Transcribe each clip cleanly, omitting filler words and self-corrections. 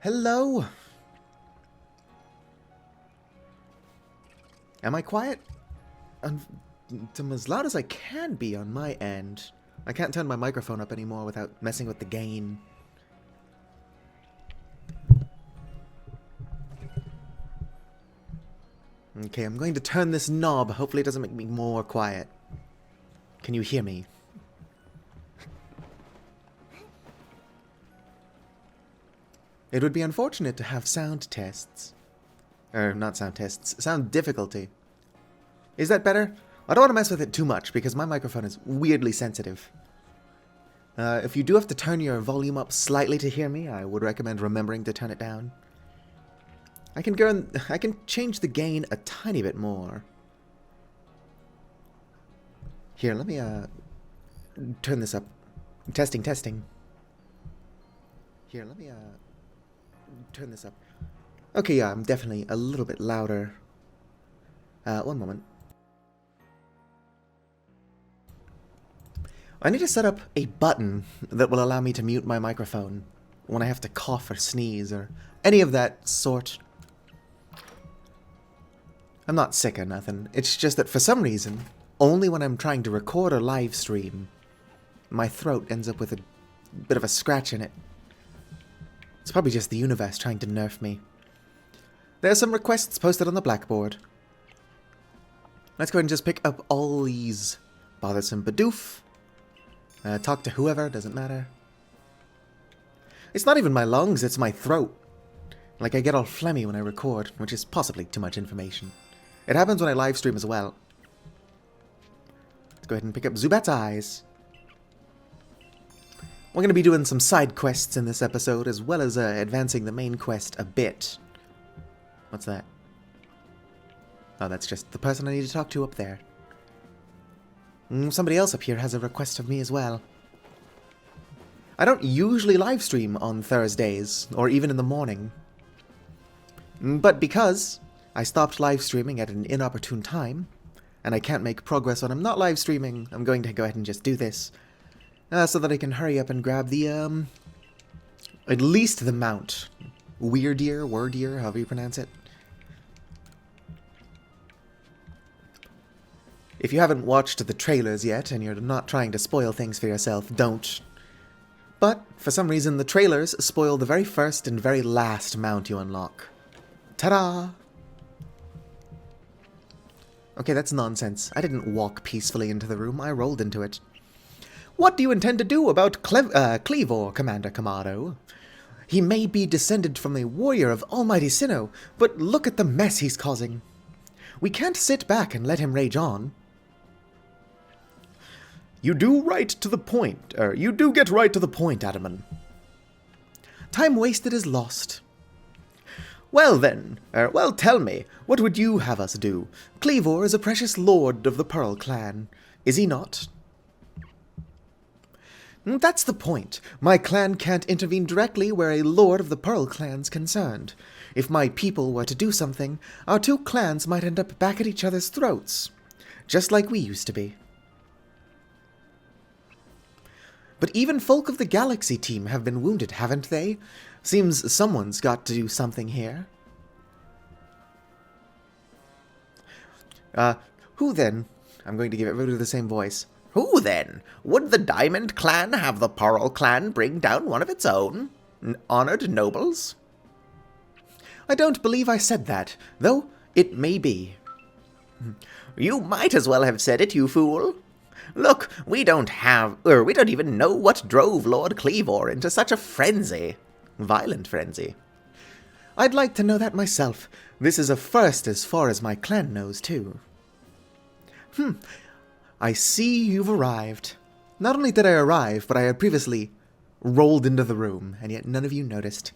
Hello? Am I quiet? I'm as loud as I can be on my end. I can't turn my microphone up anymore without messing with the gain. Okay, I'm going to turn this knob. Hopefully it doesn't make me more quiet. Can you hear me? It would be unfortunate to have sound tests. Not sound tests. Sound difficulty. Is that better? I don't want to mess with it too much because my microphone is weirdly sensitive. If you do have to turn your volume up slightly to hear me, I would recommend remembering to turn it down. I can change the gain a tiny bit more. Here, let me turn this up. Testing, testing. Here, let me turn this up. Okay, yeah, I'm definitely a little bit louder. One moment. I need to set up a button that will allow me to mute my microphone when I have to cough or sneeze or any of that sort. I'm not sick or nothing. It's just that for some reason, only when I'm trying to record or live stream, my throat ends up with a bit of a scratch in it. It's probably just the universe trying to nerf me. There are some requests posted on the blackboard. Let's go ahead and just pick up all these. Bothersome Bidoof. Talk to whoever, doesn't matter. It's not even my lungs, it's my throat. Like, I get all phlegmy when I record, which is possibly too much information. It happens when I live stream as well. Let's go ahead and pick up Zubat's eyes. We're going to be doing some side quests in this episode, as well as advancing the main quest a bit. What's that? Oh, that's just the person I need to talk to up there. Somebody else up here has a request of me as well. I don't usually live stream on Thursdays, or even in the morning. But because I stopped live streaming at an inopportune time, and I can't make progress when I'm not live streaming, I'm going to go ahead and just do this. So that I can hurry up and grab the, at least the mount. Wordier, however you pronounce it. If you haven't watched the trailers yet, and you're not trying to spoil things for yourself, don't. But, for some reason, the trailers spoil the very first and very last mount you unlock. Ta-da! Okay, that's nonsense. I didn't walk peacefully into the room, I rolled into it. What do you intend to do about Cleavor, Commander Kamado? He may be descended from a warrior of Almighty Sinnoh, but look at the mess he's causing. We can't sit back and let him rage on. You do get right to the point, Adaman. Time wasted is lost. Well then, tell me, what would you have us do? Cleavor is a precious lord of the Pearl clan, is he not? That's the point. My clan can't intervene directly where a lord of the Pearl clan's concerned. If my people were to do something, our two clans might end up back at each other's throats. Just like we used to be. But even folk of the Galaxy team have been wounded, haven't they? Seems someone's got to do something here. Who then? I'm going to give everybody the same voice. Who then? Would the Diamond Clan have the Pearl Clan bring down one of its own? Honored nobles? I don't believe I said that, though it may be. You might as well have said it, you fool. Look, we don't even know what drove Lord Cleavor into such a frenzy. Violent frenzy. I'd like to know that myself. This is a first as far as my clan knows, too. I see you've arrived. Not only did I arrive, but I had previously rolled into the room, and yet none of you noticed.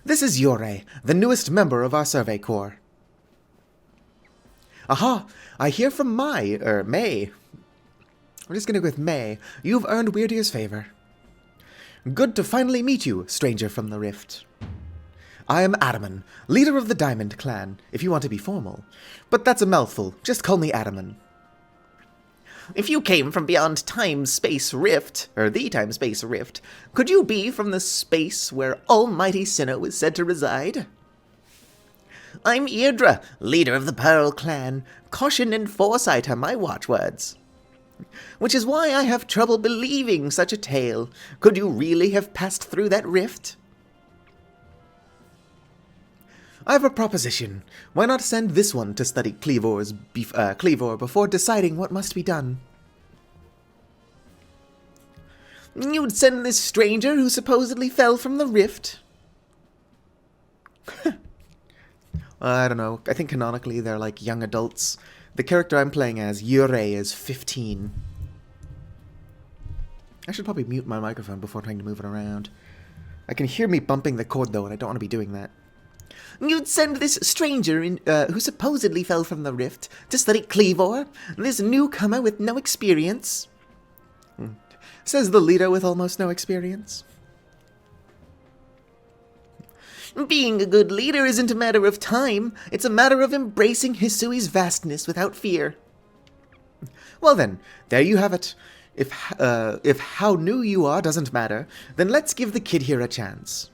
This is Yore, the newest member of our survey corps. Aha! I hear from May. We're just gonna go with May. You've earned Weirdier's favor. Good to finally meet you, stranger from the Rift. I am Adaman, leader of the Diamond Clan, if you want to be formal. But that's a mouthful. Just call me Adaman. If you came from beyond time-space rift, or the time-space rift, could you be from the space where Almighty Sinnoh is said to reside? I'm Eardra, leader of the Pearl Clan. Caution and foresight are my watchwords. Which is why I have trouble believing such a tale. Could you really have passed through that rift? I have a proposition. Why not send this one to study Cleavor before deciding what must be done? You'd send this stranger who supposedly fell from the rift? I don't know. I think canonically they're like young adults. The character I'm playing as, Yurei, is 15. I should probably mute my microphone before trying to move it around. I can hear me bumping the cord though, and I don't want to be doing that. You'd send this stranger who supposedly fell from the rift to study Cleavor? This newcomer with no experience? Says the leader with almost no experience. Being a good leader isn't a matter of time. It's a matter of embracing Hisui's vastness without fear. Well then, there you have it. If how new you are doesn't matter, then let's give the kid here a chance.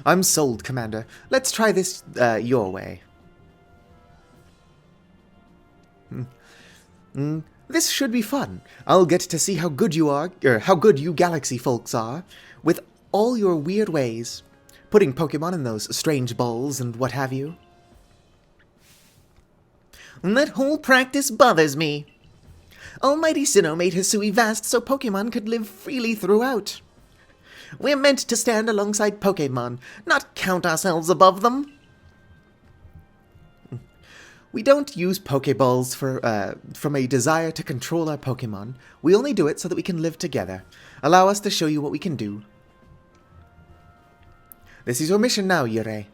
I'm sold, Commander. Let's try this your way. This should be fun. I'll get to see how good you are, or how good you galaxy folks are, with all your weird ways. Putting Pokemon in those strange bowls and what have you. That whole practice bothers me. Almighty Sinnoh made Hisui vast so Pokemon could live freely throughout. We're meant to stand alongside Pokemon, not count ourselves above them. We don't use Pokeballs from a desire to control our Pokemon. We only do it so that we can live together. Allow us to show you what we can do. This is your mission now, Yurei.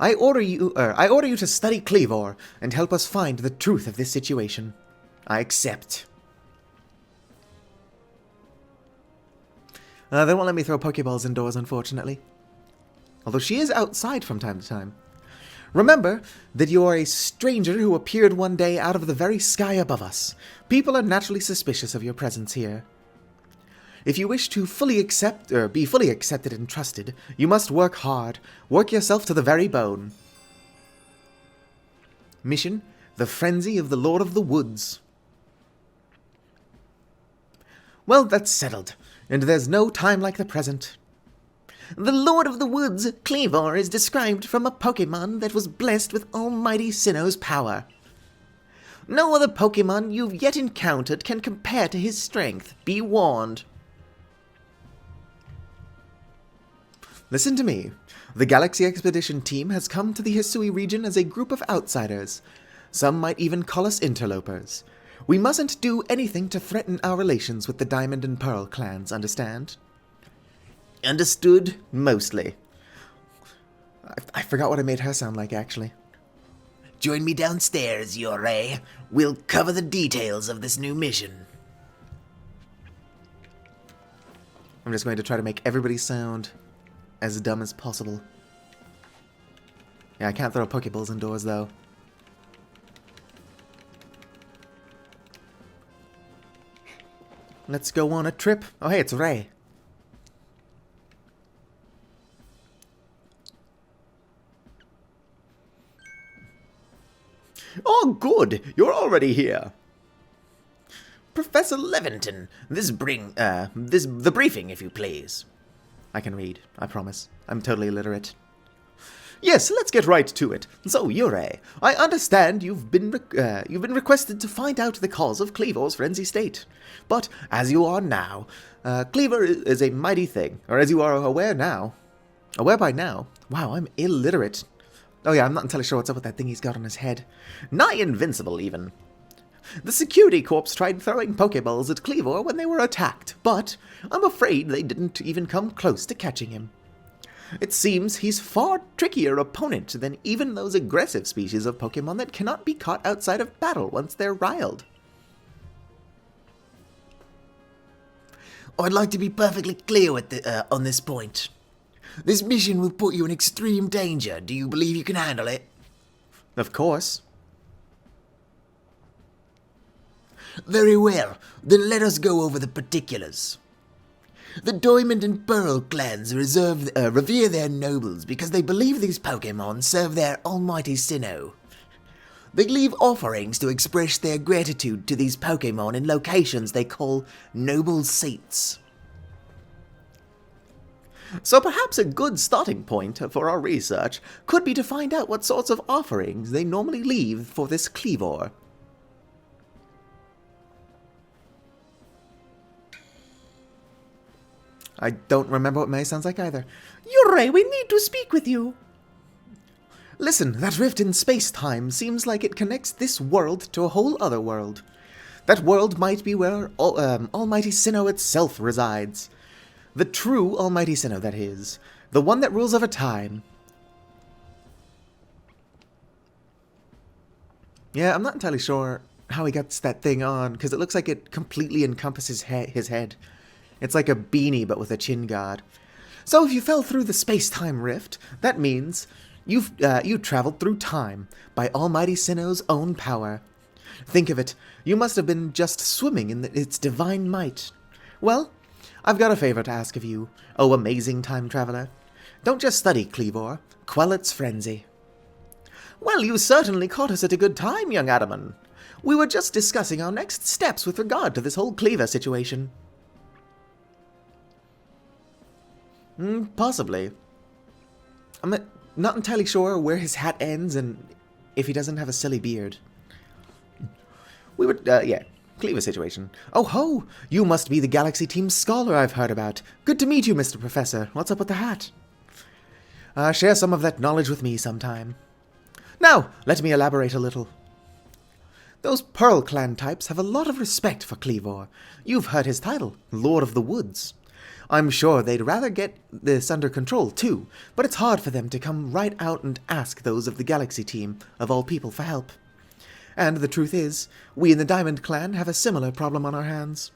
I order you to study Cleavor and help us find the truth of this situation. I accept. They won't let me throw Pokeballs indoors, unfortunately. Although she is outside from time to time. Remember that you are a stranger who appeared one day out of the very sky above us. People are naturally suspicious of your presence here. If you wish to be fully accepted and trusted, you must work hard. Work yourself to the very bone. Mission: the Frenzy of the Lord of the Woods. Well, that's settled, and there's no time like the present. The Lord of the Woods, Cleavor, is described from a Pokemon that was blessed with Almighty Sinnoh's power. No other Pokemon you've yet encountered can compare to his strength. Be warned. Listen to me. The Galaxy Expedition team has come to the Hisui region as a group of outsiders. Some might even call us interlopers. We mustn't do anything to threaten our relations with the Diamond and Pearl clans, understand? Understood, mostly. I forgot what I made her sound like, actually. Join me downstairs, Yurei. We'll cover the details of this new mission. I'm just going to try to make everybody sound as dumb as possible. Yeah, I can't throw Pokeballs indoors, though. Let's go on a trip. Oh, hey, it's Ray. Oh, good. You're already here. Professor Leventon, the briefing, if you please. I can read, I promise. I'm totally illiterate. Yes, let's get right to it. So, Yurei, I understand you've been requested to find out the cause of Cleavor's frenzy state. But, as you are now, Cleavor is a mighty thing. Or as you are aware now. Aware by now? Wow, I'm illiterate. Oh yeah, I'm not entirely sure what's up with that thing he's got on his head. Nigh invincible, even. The security corps tried throwing Pokeballs at Cleavor when they were attacked, but I'm afraid they didn't even come close to catching him. It seems he's far trickier opponent than even those aggressive species of Pokemon that cannot be caught outside of battle once they're riled. I'd like to be perfectly clear with on this point. This mission will put you in extreme danger. Do you believe you can handle it? Of course. Very well, then let us go over the particulars. The Diamond and Pearl clans revere their nobles because they believe these Pokemon serve their almighty Sinnoh. They leave offerings to express their gratitude to these Pokemon in locations they call noble seats. So perhaps a good starting point for our research could be to find out what sorts of offerings they normally leave for this Kleavor. I don't remember what May sounds like either. Yurei, we need to speak with you. Listen, that rift in space-time seems like it connects this world to a whole other world. That world might be where Almighty Sinnoh itself resides. The true Almighty Sinnoh, that is. The one that rules over time. Yeah, I'm not entirely sure how he gets that thing on, because it looks like it completely encompasses his head. It's like a beanie, but with a chin guard. So if you fell through the space-time rift, that means you traveled through time by Almighty Sinnoh's own power. Think of it, you must have been just swimming in its divine might. Well, I've got a favor to ask of you, oh amazing time traveler. Don't just study Kleavor, quell its frenzy. Well, you certainly caught us at a good time, young Adaman. We were just discussing our next steps with regard to this whole Kleavor situation. Possibly. I'm not entirely sure where his hat ends and if he doesn't have a silly beard. We would, yeah, Kleavor situation. Oh ho! You must be the Galaxy Team's scholar I've heard about. Good to meet you, Mr. Professor. What's up with the hat? Share some of that knowledge with me sometime. Now, let me elaborate a little. Those Pearl Clan types have a lot of respect for Kleavor. You've heard his title, Lord of the Woods. I'm sure they'd rather get this under control, too, but it's hard for them to come right out and ask those of the Galaxy Team, of all people, for help. And the truth is, we in the Diamond Clan have a similar problem on our hands.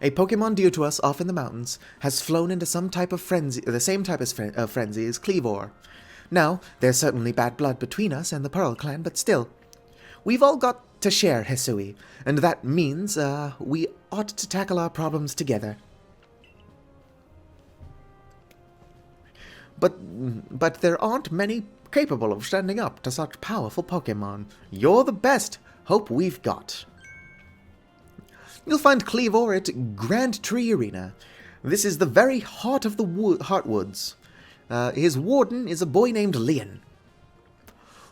A Pokemon dear to us off in the mountains has flown into some type of frenzy, the same type of frenzy as Kleavor. Now, there's certainly bad blood between us and the Pearl Clan, but still, we've all got to share Hisui, and that means we ought to tackle our problems together. But there aren't many capable of standing up to such powerful Pokemon. You're the best hope we've got. You'll find Kleavor at Grand Tree Arena. This is the very heart of the Heartwoods. His warden is a boy named Leon.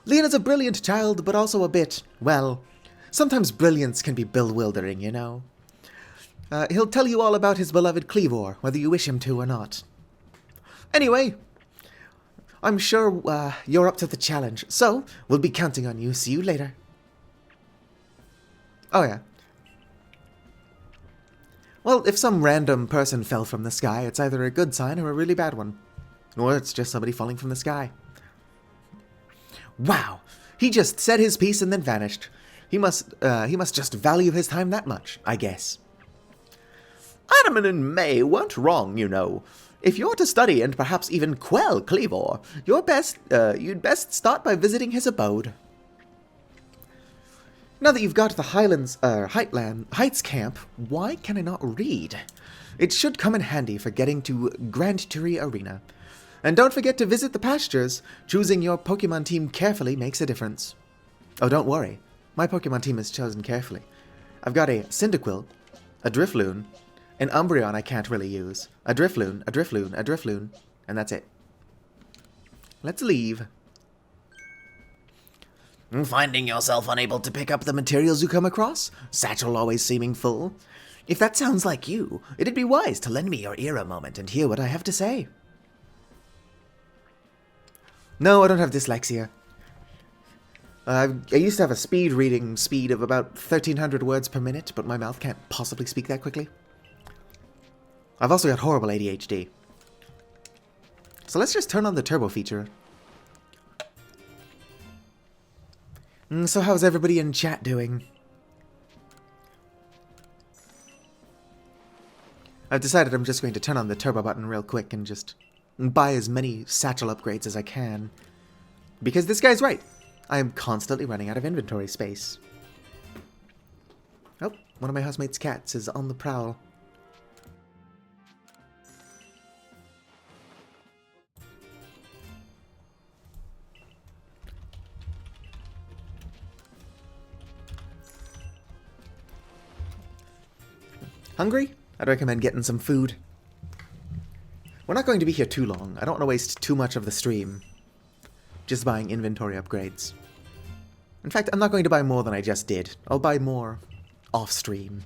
Leon is a brilliant child, but also a bit, well, sometimes brilliance can be bewildering, you know. He'll tell you all about his beloved Kleavor, whether you wish him to or not. Anyway, I'm sure you're up to the challenge, so we'll be counting on you. See you later. Oh yeah. Well, if some random person fell from the sky, it's either a good sign or a really bad one. Or it's just somebody falling from the sky. Wow! He just said his piece and then vanished. He must just value his time that much, I guess. Adaman and May weren't wrong, you know. If you're to study and perhaps even quell Kleavor, you'd best start by visiting his abode. Now that you've got to the Heights camp, why can I not read? It should come in handy for getting to Grand Tree Arena. And don't forget to visit the pastures. Choosing your Pokemon team carefully makes a difference. Oh, don't worry. My Pokemon team is chosen carefully. I've got a Cyndaquil, a Drifloon, an Umbreon I can't really use, a Drifloon, a Drifloon, a Drifloon, and that's it. Let's leave. Finding yourself unable to pick up the materials you come across? Satchel always seeming full? If that sounds like you, it'd be wise to lend me your ear a moment and hear what I have to say. No, I don't have dyslexia. I used to have a speed reading speed of about 1,300 words per minute, but my mouth can't possibly speak that quickly. I've also got horrible ADHD. So let's just turn on the turbo feature. So how's everybody in chat doing? I've decided I'm just going to turn on the turbo button real quick and just buy as many satchel upgrades as I can. Because this guy's right. I am constantly running out of inventory space. One of my housemate's cats is on the prowl. Hungry? I'd recommend getting some food. We're not going to be here too long. I don't want to waste too much of the stream just buying inventory upgrades. In fact, I'm not going to buy more than I just did. I'll buy more off-stream.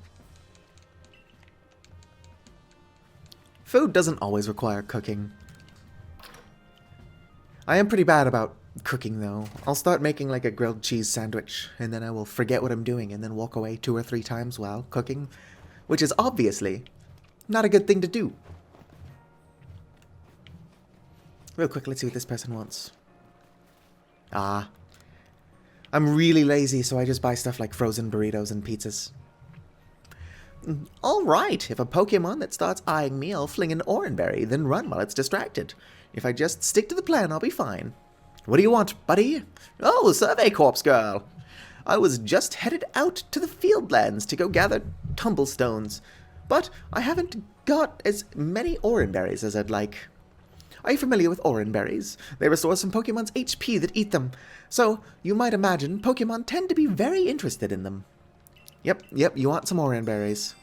Food doesn't always require cooking. I am pretty bad about cooking, though. I'll start making like a grilled cheese sandwich, and then I will forget what I'm doing and then walk away 2 or 3 times while cooking, which is obviously not a good thing to do. Real quick, let's see what this person wants. Ah. I'm really lazy, so I just buy stuff like frozen burritos and pizzas. Alright, if a Pokemon that starts eyeing me, I'll fling an Oranberry, then run while it's distracted. If I just stick to the plan, I'll be fine. What do you want, buddy? Oh, Survey Corps girl. I was just headed out to the Fieldlands to go gather tumblestones, but I haven't got as many Oranberries as I'd like. Are you familiar with Oranberries? They restore some Pokemon's HP that eat them, so you might imagine Pokemon tend to be very interested in them. Yep, you want some Oranberries.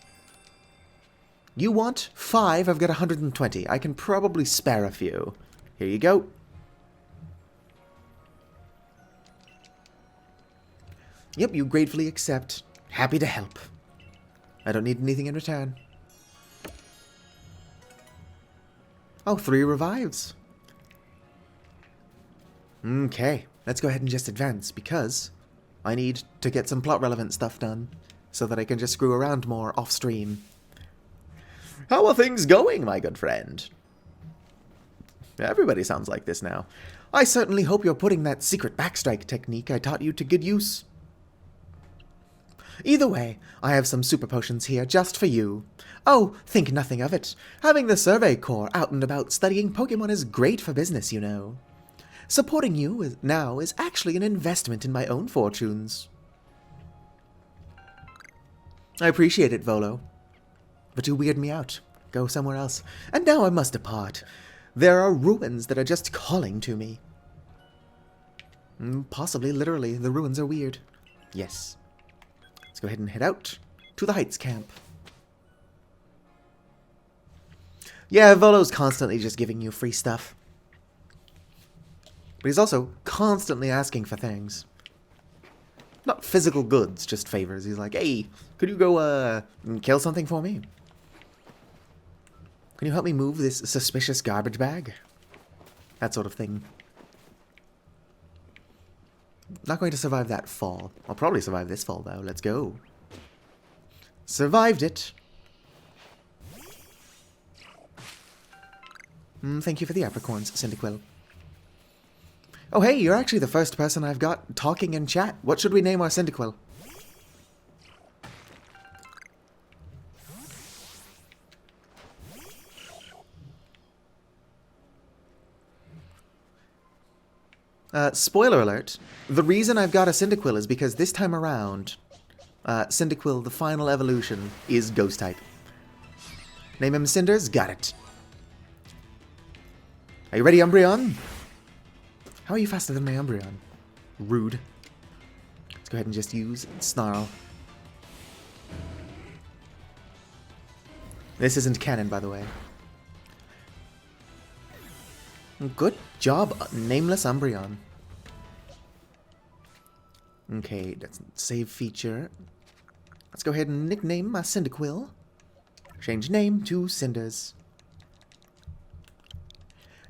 You want 5, I've got 120. I can probably spare a few. Here you go. Yep, you gratefully accept. Happy to help. I don't need anything in return. Oh, 3 revives. Okay, let's go ahead and just advance, because I need to get some plot-relevant stuff done, so that I can just screw around more off-stream. How are things going, my good friend? Everybody sounds like this now. I certainly hope you're putting that secret backstrike technique I taught you to good use. Either way, I have some super potions here just for you. Oh, think nothing of it. Having the Survey Corps out and about studying Pokemon is great for business, you know. Supporting you now is actually an investment in my own fortunes. I appreciate it, Volo. But you weird me out. Go somewhere else. And now I must depart. There are ruins that are just calling to me. Possibly, literally, the ruins are weird. Yes. Let's go ahead and head out to the Heights camp. Yeah, Volo's constantly just giving you free stuff. But he's also constantly asking for things. Not physical goods, just favors. He's like, hey, could you go, kill something for me? Can you help me move this suspicious garbage bag? That sort of thing. Not going to survive that fall. I'll probably survive this fall, though. Let's go. Survived it. Thank you for the apricorns, Cyndaquil. Oh, hey, you're actually the first person I've got talking in chat. What should we name our Cyndaquil? Spoiler alert. The reason I've got a Cyndaquil is because this time around, Cyndaquil, the final evolution, is Ghost type. Name him Cinders? Got it. Are you ready, Umbreon? How are you faster than my Umbreon? Rude. Let's go ahead and just use Snarl. This isn't canon, by the way. Good job, nameless Umbreon. Okay, that's save feature. Let's go ahead and nickname my Cyndaquil. Change name to Cinders.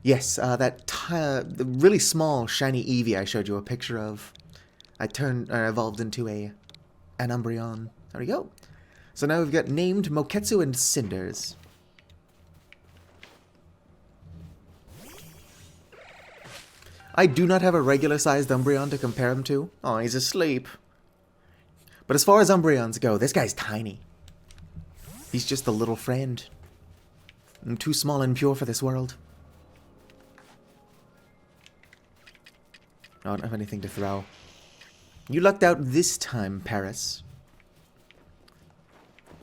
Yes, the really small shiny Eevee I showed you a picture of. I evolved into an Umbreon. There we go. So now we've got named Moketsu and Cinders. I do not have a regular-sized Umbreon to compare him to. Oh, he's asleep. But as far as Umbreons go, this guy's tiny. He's just a little friend. I'm too small and pure for this world. I don't have anything to throw. You lucked out this time, Paris.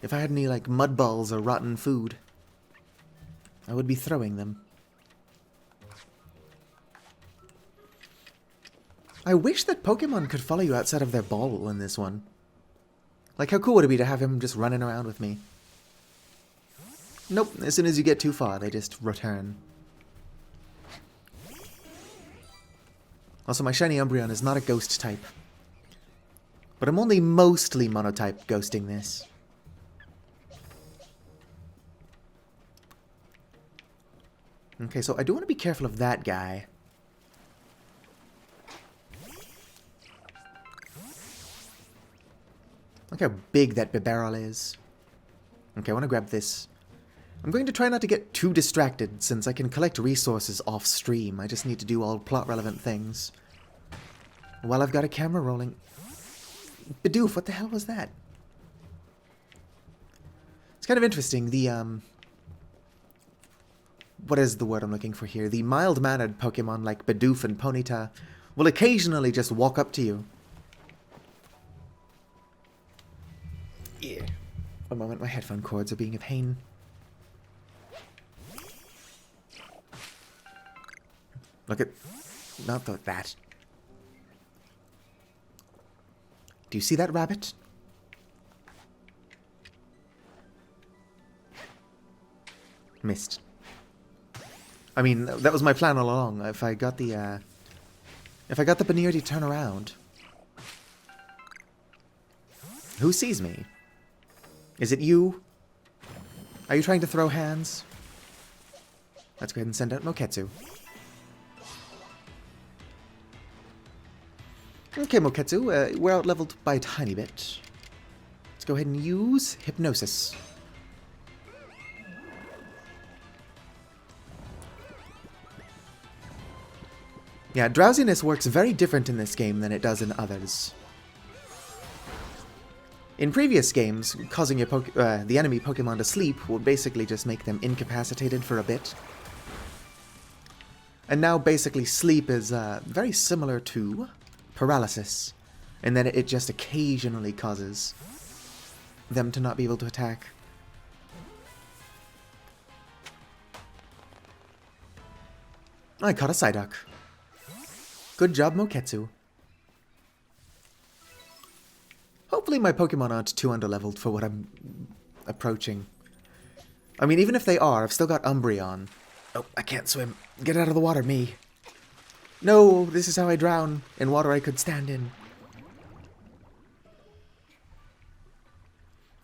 If I had any, like, mud balls or rotten food, I would be throwing them. I wish that Pokemon could follow you outside of their ball in this one. Like, how cool would it be to have him just running around with me? Nope, as soon as you get too far, they just return. Also, my shiny Umbreon is not a ghost type. But I'm only mostly monotype ghosting this. Okay, so I do want to be careful of that guy. Look how big that Bibarel is. Okay, I want to grab this. I'm going to try not to get too distracted, since I can collect resources off stream. I just need to do all plot-relevant things. While I've got a camera rolling. Bidoof, what the hell was that? It's kind of interesting. The, what is the word I'm looking for here? The mild-mannered Pokemon like Bidoof and Ponyta will occasionally just walk up to you. Yeah. One moment, my headphone cords are being a pain. Look at... not that. Do you see that rabbit? Missed. I mean, that was my plan all along. If I got the Banir to turn around. Who sees me? Is it you? Are you trying to throw hands? Let's go ahead and send out Moketsu. Okay, Moketsu, we're out-leveled by a tiny bit. Let's go ahead and use Hypnosis. Yeah, drowsiness works very different in this game than it does in others. In previous games, causing the enemy Pokemon to sleep would basically just make them incapacitated for a bit. And now basically sleep is very similar to paralysis, and then it just occasionally causes them to not be able to attack. I caught a Psyduck. Good job, Moketsu. Hopefully my Pokemon aren't too underleveled for what I'm approaching. I mean, even if they are, I've still got Umbreon. Oh, I can't swim. Get out of the water, me. No, this is how I drown in water I could stand in.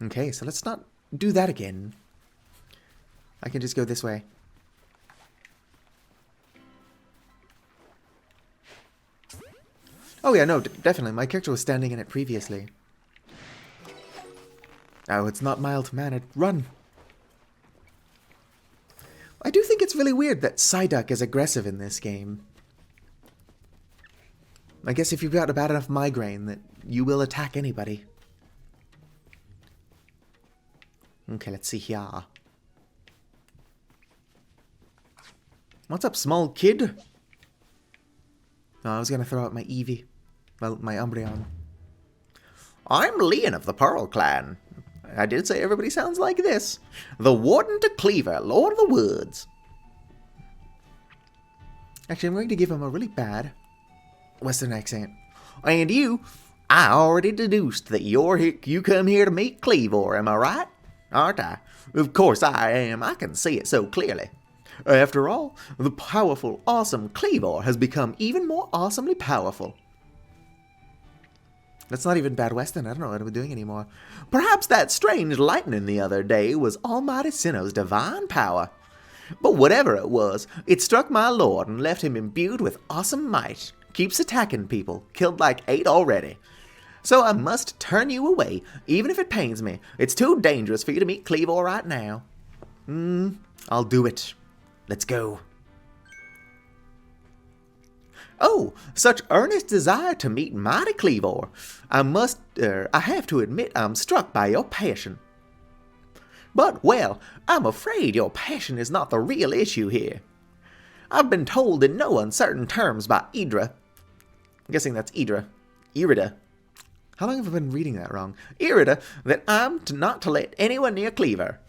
Okay, so let's not do that again. I can just go this way. Oh yeah, no, definitely. My character was standing in it previously. Oh, it's not mild-mannered. Run! I do think it's really weird that Psyduck is aggressive in this game. I guess if you've got a bad enough migraine that you will attack anybody. Okay, let's see here. What's up, small kid? Oh, I was gonna throw out my Eevee. Well, my Umbreon. I'm Leon of the Pearl Clan. I did say everybody sounds like this. The Warden to Cleaver, Lord of the Woods. Actually, I'm going to give him a really bad Western accent. And you, I already deduced that you come here to meet Cleavor, am I right? Aren't I? Of course I am. I can see it so clearly. After all, the powerful, awesome Cleavor has become even more awesomely powerful. That's not even bad Western. I don't know what I'm doing anymore. Perhaps that strange lightning the other day was Almighty Sinnoh's divine power. But whatever it was, it struck my lord and left him imbued with awesome might. Keeps attacking people, killed like 8 already. So I must turn you away, even if it pains me. It's too dangerous for you to meet Cleavor right now. I'll do it. Let's go. Oh, such earnest desire to meet mighty Cleavor. I have to admit I'm struck by your passion. But, well, I'm afraid your passion is not the real issue here. I've been told in no uncertain terms by Idra. I'm guessing that's Idra. Irida. How long have I been reading that wrong? Irida, that I'm not to let anyone near Cleaver.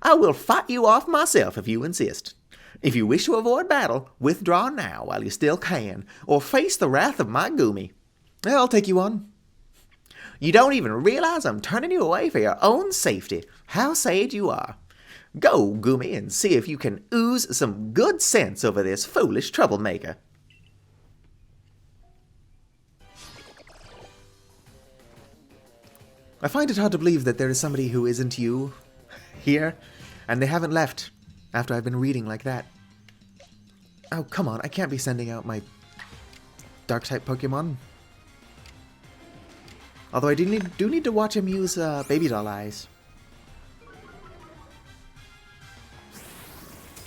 I will fight you off myself if you insist. If you wish to avoid battle, withdraw now while you still can, or face the wrath of my Goomy. I'll take you on. You don't even realize I'm turning you away for your own safety. How sad you are. Go, Goomy, and see if you can ooze some good sense over this foolish troublemaker. I find it hard to believe that there is somebody who isn't you here, and they haven't left after I've been reading like that. Oh, come on, I can't be sending out my Dark-type Pokemon. Although I do need to watch him use Baby Doll Eyes.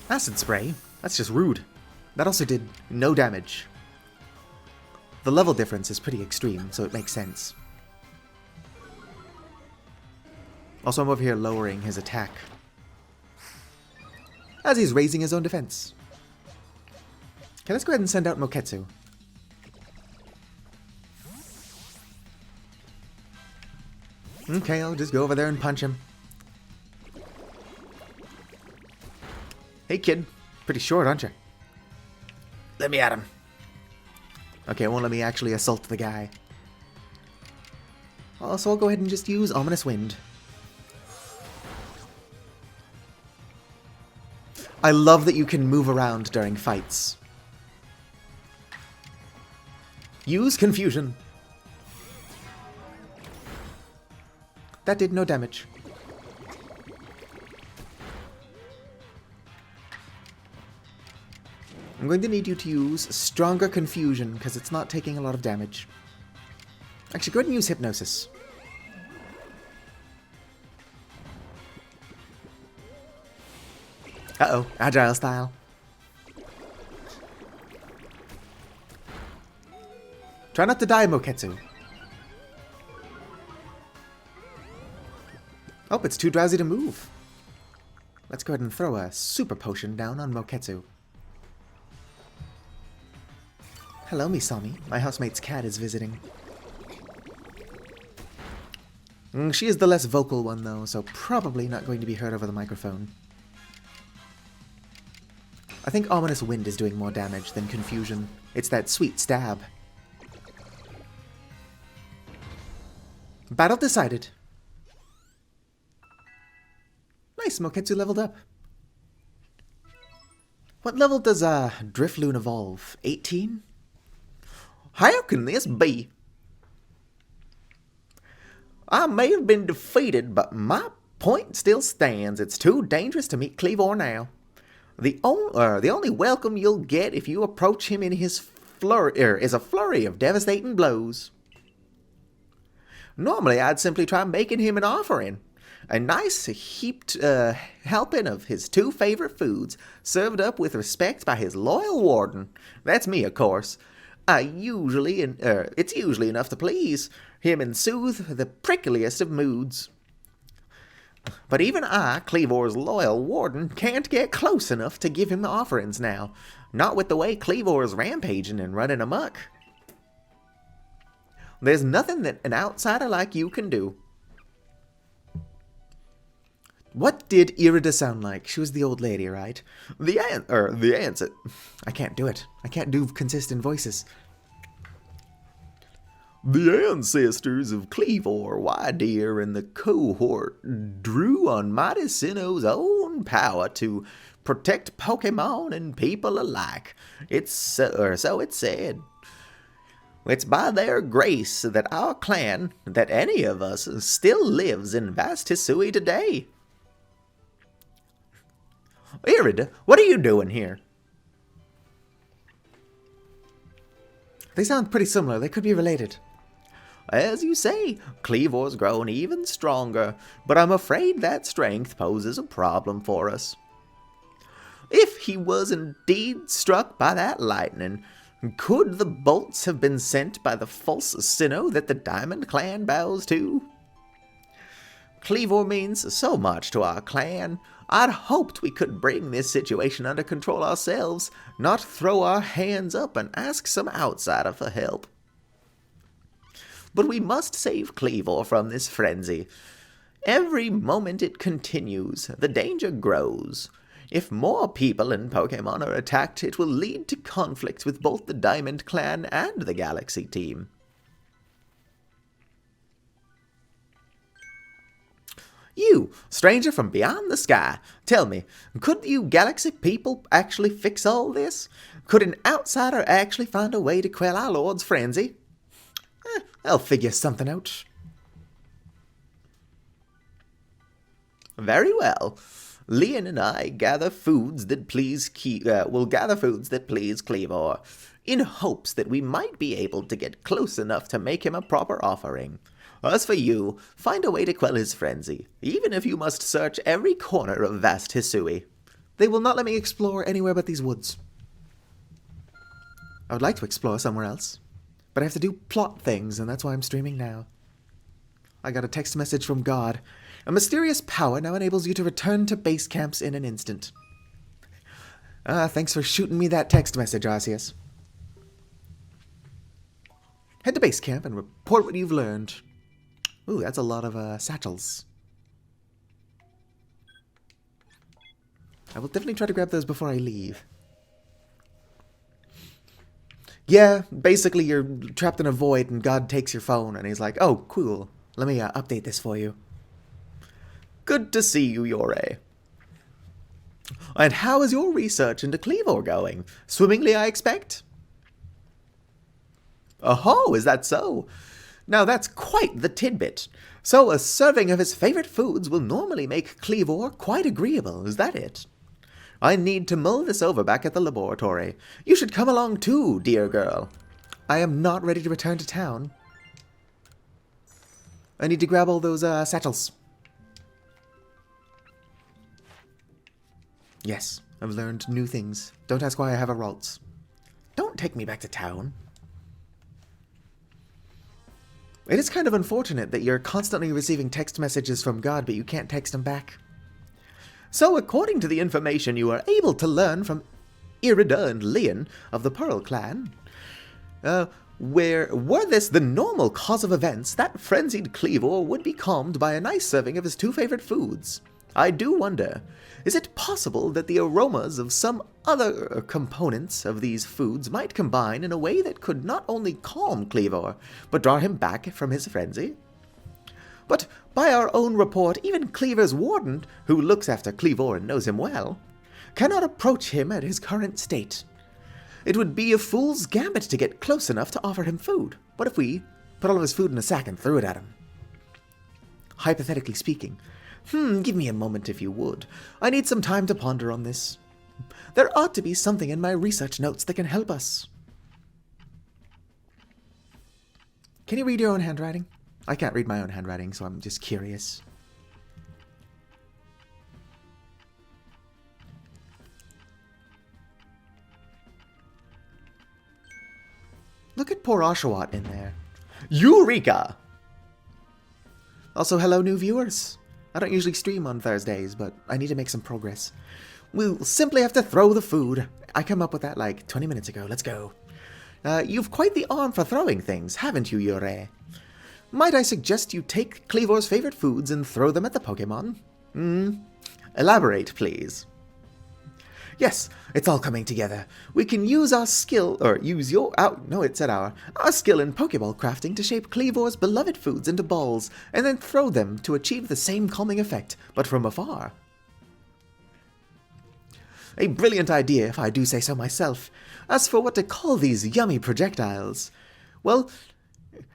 Acid Spray? That's just rude. That also did no damage. The level difference is pretty extreme, so it makes sense. Also, I'm over here lowering his attack, as he's raising his own defense. Okay, let's go ahead and send out Moketsu. Okay, I'll just go over there and punch him. Hey, kid. Pretty short, aren't you? Let me at him. Okay, it won't let me actually assault the guy. So I'll go ahead and just use Ominous Wind. I love that you can move around during fights. Use Confusion. That did no damage. I'm going to need you to use Stronger Confusion because it's not taking a lot of damage. Actually, go ahead and use Hypnosis. Uh-oh, Agile style. Try not to die, Moketsu. Oh, it's too drowsy to move. Let's go ahead and throw a Super Potion down on Moketsu. Hello, Misami. My housemate's cat is visiting. She is the less vocal one, though, so probably not going to be heard over the microphone. I think Ominous Wind is doing more damage than Confusion. It's that sweet stab. Battle decided. Nice, Moketsu leveled up. What level does Drifloon evolve? 18? How can this be? I may have been defeated, but my point still stands. It's too dangerous to meet Cleavor now. The only welcome you'll get if you approach him in his is a flurry of devastating blows. Normally, I'd simply try making him an offering. A nice heaped helping of his two favorite foods, served up with respect by his loyal warden. That's me, of course. It's usually enough to please him and soothe the prickliest of moods. But even I, Cleavor's loyal warden, can't get close enough to give him the offerings now. Not with the way Cleavor's rampaging and running amok. There's nothing that an outsider like you can do. What did Irida sound like? She was the old lady, right? The answer. I can't do it. I can't do consistent voices. The ancestors of Cleavor, Wydeer, and the cohort drew on Mighty Sinnoh's own power to protect Pokemon and people alike. So it's said. It's by their grace that our clan, that any of us, still lives in Vast Hisui today. Irida, what are you doing here? They sound pretty similar. They could be related. As you say, Cleavor's grown even stronger, but I'm afraid that strength poses a problem for us. If he was indeed struck by that lightning, could the bolts have been sent by the false Sinnoh that the Diamond Clan bows to? Cleavor means so much to our clan. I'd hoped we could bring this situation under control ourselves, not throw our hands up and ask some outsider for help. but we must save Cleavor from this frenzy. Every moment it continues, the danger grows. If more people and Pokemon are attacked, it will lead to conflicts with both the Diamond Clan and the Galaxy team. You, stranger from beyond the sky, tell me, could you Galaxy people actually fix all this? Could an outsider actually find a way to quell our Lord's frenzy? I'll figure something out. Very well. Leon and I gather foods that please will gather foods that please Cleavor, in hopes that we might be able to get close enough to make him a proper offering. As for you, find a way to quell his frenzy, even if you must search every corner of vast Hisui. They will not let me explore anywhere but these woods. I would like to explore somewhere else, but I have to do plot things, and that's why I'm streaming now. I got a text message from God. A mysterious power now enables you to return to base camps in an instant. Thanks for shooting me that text message, Arceus. Head to base camp and report what you've learned. Ooh, that's a lot of satchels. I will definitely try to grab those before I leave. Yeah, basically you're trapped in a void and God takes your phone and he's like, oh, cool. Let me update this for you. Good to see you, Yore. And how is your research into Cleavor going? Swimmingly, I expect? Oh, is that so? Now that's quite the tidbit. So a serving of his favorite foods will normally make Cleavor quite agreeable, is that it? I need to mull this over back at the laboratory. You should come along too, dear girl. I am not ready to return to town. I need to grab all those satchels. Yes, I've learned new things. Don't ask why I have a Ralts. Don't take me back to town. It is kind of unfortunate that you're constantly receiving text messages from God, but you can't text him back. So, according to the information you are able to learn from Irida and Leon of the Pearl Clan, were this the normal cause of events, that frenzied Cleavor would be calmed by a nice serving of his two favorite foods. I do wonder, is it possible that the aromas of some other components of these foods might combine in a way that could not only calm Cleavor, but draw him back from his frenzy? But by our own report, even Cleavor's warden, who looks after Cleavor and knows him well, cannot approach him at his current state. It would be a fool's gambit to get close enough to offer him food. What if we put all of his food in a sack and threw it at him? Hypothetically speaking. Give me a moment if you would. I need some time to ponder on this. There ought to be something in my research notes that can help us. Can you read your own handwriting? I can't read my own handwriting, so I'm just curious. Look at poor Oshawott in there. Eureka! Also, hello new viewers. I don't usually stream on Thursdays, but I need to make some progress. We'll simply have to throw the food. I came up with that like 20 minutes ago. Let's go. You've quite the arm for throwing things, haven't you, Yore? Might I suggest you take Cleavor's favorite foods and throw them at the Pokemon? Elaborate, please. Yes, it's all coming together. We can use our skill, or use your, our skill in Pokeball crafting to shape Cleavor's beloved foods into balls, and then throw them to achieve the same calming effect, but from afar. A brilliant idea, if I do say so myself. As for what to call these yummy projectiles, well,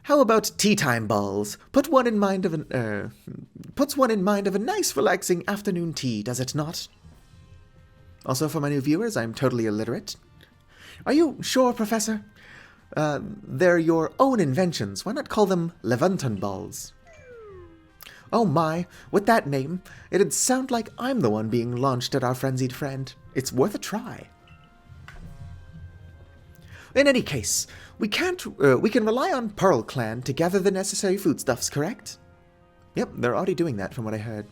how about tea time balls? Puts one in mind of a nice relaxing afternoon tea, does it not? Also, for my new viewers, I'm totally illiterate. Are you sure, Professor? They're your own inventions. Why not call them Levanton balls? Oh my, with that name, it'd sound like I'm the one being launched at our frenzied friend. It's worth a try. In any case, we can rely on Pearl Clan to gather the necessary foodstuffs, correct? Yep, they're already doing that from what I heard.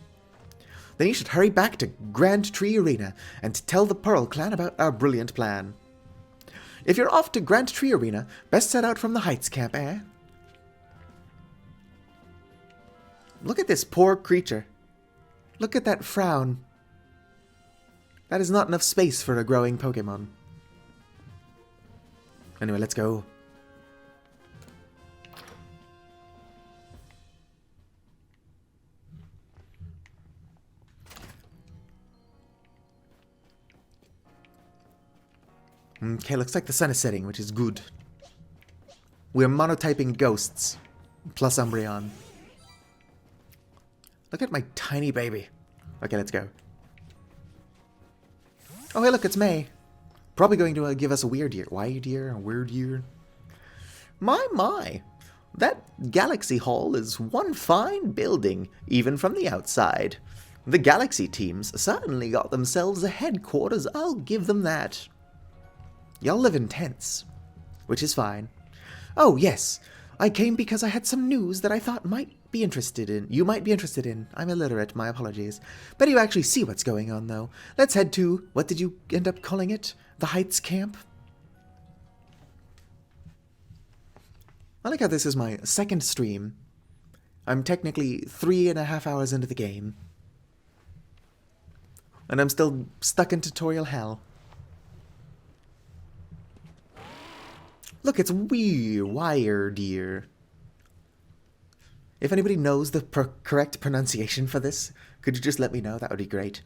Then you should hurry back to Grand Tree Arena and tell the Pearl Clan about our brilliant plan. If you're off to Grand Tree Arena, best set out from the Heights camp, eh? Look at this poor creature. Look at that frown. That is not enough space for a growing Pokemon. Anyway, let's go. Okay, looks like the sun is setting, which is good. We're monotyping ghosts, plus Umbreon. Look at my tiny baby. Okay, let's go. Oh, hey, look, it's May. Probably going to give us a weird year. Weird year? A weird year? My. That Galaxy Hall is one fine building, even from the outside. The Galaxy teams certainly got themselves a headquarters, I'll give them that. Y'all live in tents, which is fine. Oh, yes, I came because I had some news that I thought you might be interested in. I'm illiterate, my apologies. Better you actually see what's going on, though. Let's head to, what did you end up calling it? The Heights Camp? I like how this is my second stream. I'm technically 3.5 hours into the game. And I'm still stuck in tutorial hell. Look, it's Weird Year. If anybody knows the correct pronunciation for this, could you just let me know? That would be great.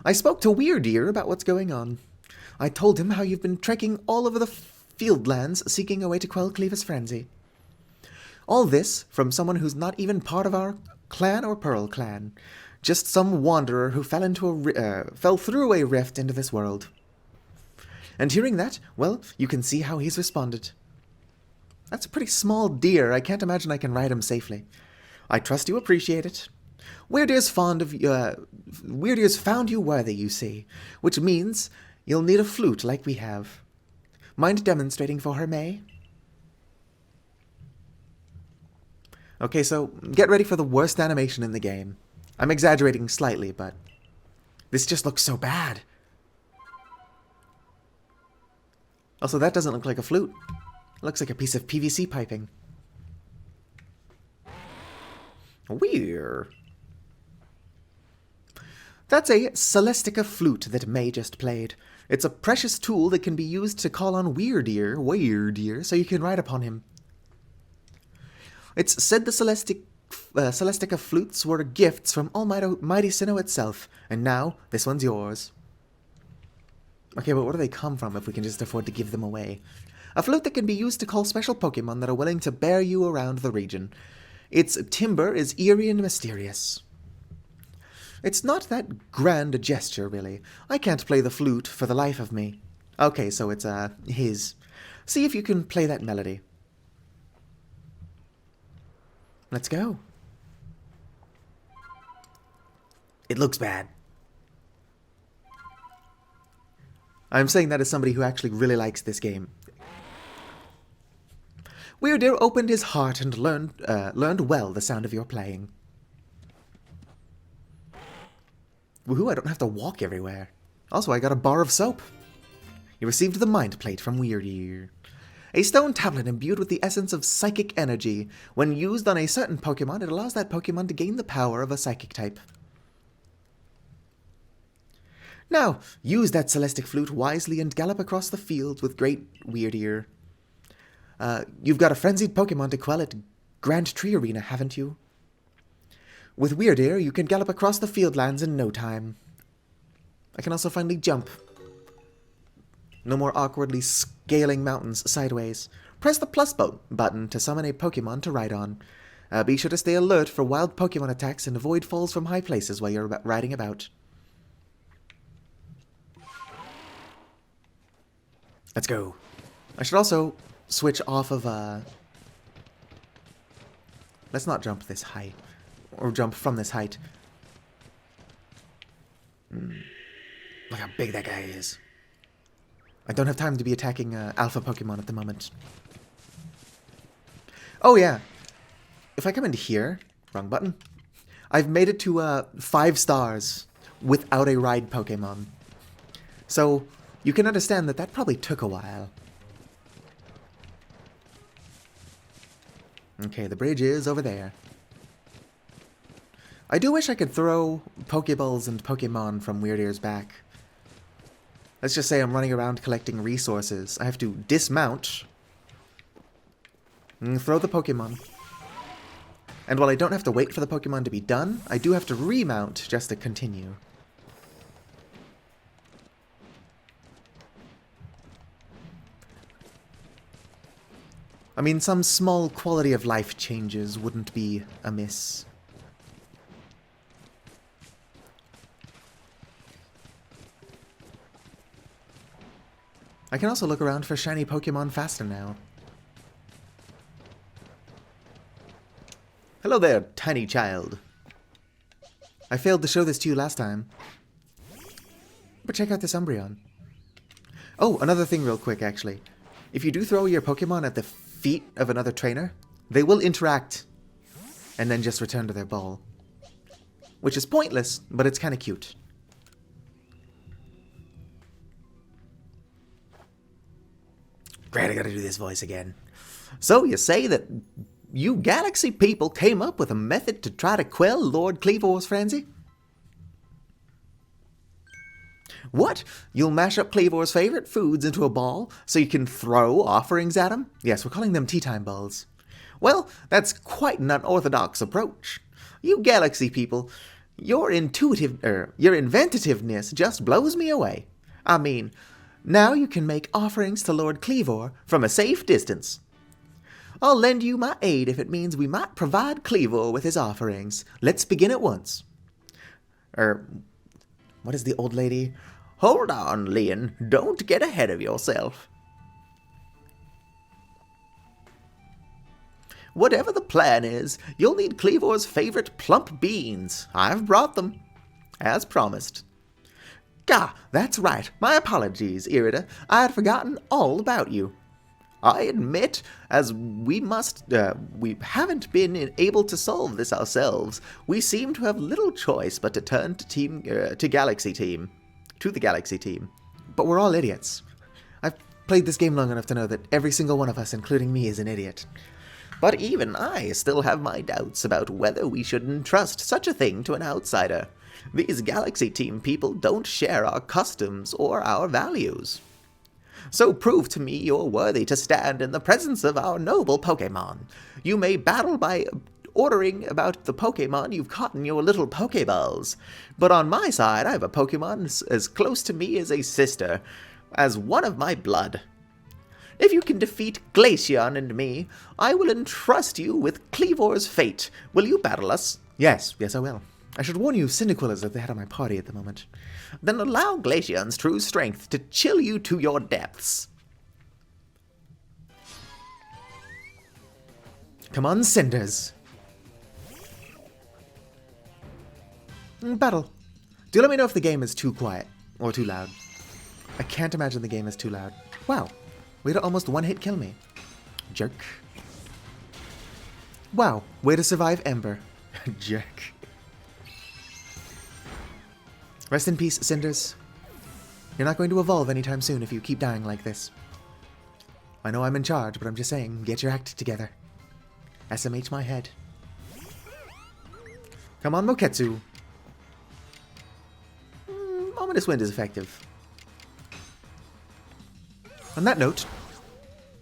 I spoke to Weird Year about what's going on. I told him how you've been trekking all over the fieldlands seeking a way to quell Cleaver's frenzy. All this from someone who's not even part of our clan or Pearl clan. Just some wanderer who fell through a rift into this world. And hearing that, well, you can see how he's responded. That's a pretty small deer. I can't imagine I can ride him safely. I trust you appreciate it. Weird Ear's found you worthy, you see, which means you'll need a flute like we have. Mind demonstrating for her, May? Okay, so get ready for the worst animation in the game. I'm exaggerating slightly, but this just looks so bad. Also, that doesn't look like a flute. It looks like a piece of PVC piping. Weird. That's a Celestica flute that May just played. It's a precious tool that can be used to call on Weird Ear, so you can ride upon him. It's said the Celestica flutes were gifts from Almighty Sinnoh itself, and now this one's yours. Okay, but where do they come from if we can just afford to give them away? A flute that can be used to call special Pokemon that are willing to bear you around the region. Its timbre is eerie and mysterious. It's not that grand a gesture, really. I can't play the flute for the life of me. Okay, so it's, his. See if you can play that melody. Let's go. It looks bad. I'm saying that as somebody who actually really likes this game. Weird Ear opened his heart and learned well the sound of your playing. Woohoo, I don't have to walk everywhere. Also, I got a bar of soap. You received the Mind Plate from Weird Ear. A stone tablet imbued with the essence of psychic energy. When used on a certain Pokemon, it allows that Pokemon to gain the power of a psychic type. Now, use that Celestic Flute wisely and gallop across the fields with great Weird Ear. You've got a frenzied Pokemon to quell at Grand Tree Arena, haven't you? With Weird Ear, you can gallop across the fieldlands in no time. I can also finally jump. No more awkwardly scaling mountains sideways. Press the plus button to summon a Pokemon to ride on. Be sure to stay alert for wild Pokemon attacks and avoid falls from high places while you're riding about. Let's go. I should also switch off of, let's not jump this height. Or jump from this height. Look how big that guy is. I don't have time to be attacking alpha Pokemon at the moment. Oh yeah. If I come into here, wrong button. I've made it to 5 stars without a ride Pokemon. So you can understand that that probably took a while. Okay, the bridge is over there. I do wish I could throw Pokeballs and Pokemon from Weird Ear's back. Let's just say I'm running around collecting resources. I have to dismount and throw the Pokemon. And while I don't have to wait for the Pokemon to be done, I do have to remount just to continue. I mean, some small quality of life changes wouldn't be amiss. I can also look around for shiny Pokemon faster now. Hello there, tiny child. I failed to show this to you last time. But check out this Umbreon. Oh, another thing real quick, actually. If you do throw your Pokemon at the feet of another trainer, they will interact and then just return to their ball. Which is pointless, but it's kind of cute. Great, I gotta do this voice again. So you say that you Galaxy people came up with a method to try to quell Lord Kleavor's frenzy? What? You'll mash up Kleavor's favorite foods into a ball so you can throw offerings at him? Yes, we're calling them tea time balls. Well, that's quite an unorthodox approach. You Galaxy people, your inventiveness just blows me away. I mean, now you can make offerings to Lord Kleavor from a safe distance. I'll lend you my aid if it means we might provide Kleavor with his offerings. Let's begin at once. What is the old lady? Hold on, Leon. Don't get ahead of yourself. Whatever the plan is, you'll need Kleavor's favorite plump beans. I've brought them, as promised. Gah, that's right. My apologies, Irida. I had forgotten all about you. I admit, as we haven't been able to solve this ourselves, we seem to have little choice but to turn to the Galaxy team. But we're all idiots. I've played this game long enough to know that every single one of us, including me, is an idiot. But even I still have my doubts about whether we should entrust such a thing to an outsider. These Galaxy team people don't share our customs or our values. So prove to me you're worthy to stand in the presence of our noble Pokémon. You may battle by ordering about the Pokémon you've caught in your little Pokéballs. But on my side, I have a Pokémon as close to me as a sister, as one of my blood. If you can defeat Glaceon and me, I will entrust you with Kleavor's fate. Will you battle us? Yes, I will. I should warn you, Cyndaquil is at the head of my party at the moment. Then allow Glaceon's true strength to chill you to your depths. Come on, Cinders. Battle. Do let me know if the game is too quiet or too loud. I can't imagine the game is too loud. Wow. Way to almost one-hit kill me. Jerk. Wow. Way to survive Ember. Jerk. Rest in peace, Cinders. You're not going to evolve anytime soon if you keep dying like this. I know I'm in charge, but I'm just saying, get your act together. SMH my head. Come on, Moketsu. Ominous Wind is effective. On that note,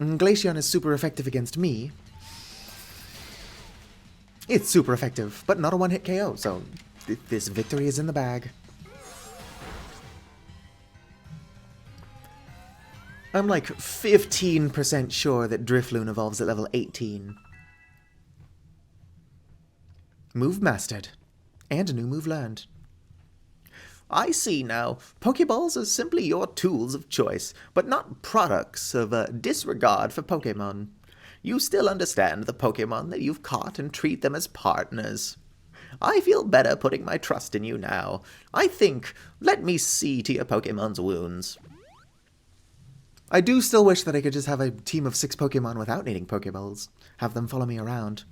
Glaceon is super effective against me. It's super effective, but not a one-hit KO, so this victory is in the bag. I'm like 15% sure that Drifloon evolves at level 18. Move mastered. And a new move learned. I see now. Pokeballs are simply your tools of choice, but not products of a disregard for Pokemon. You still understand the Pokemon that you've caught and treat them as partners. I feel better putting my trust in you now. I think, let me see to your Pokemon's wounds. I do still wish that I could just have a team of 6 Pokemon without needing Pokeballs. Have them follow me around.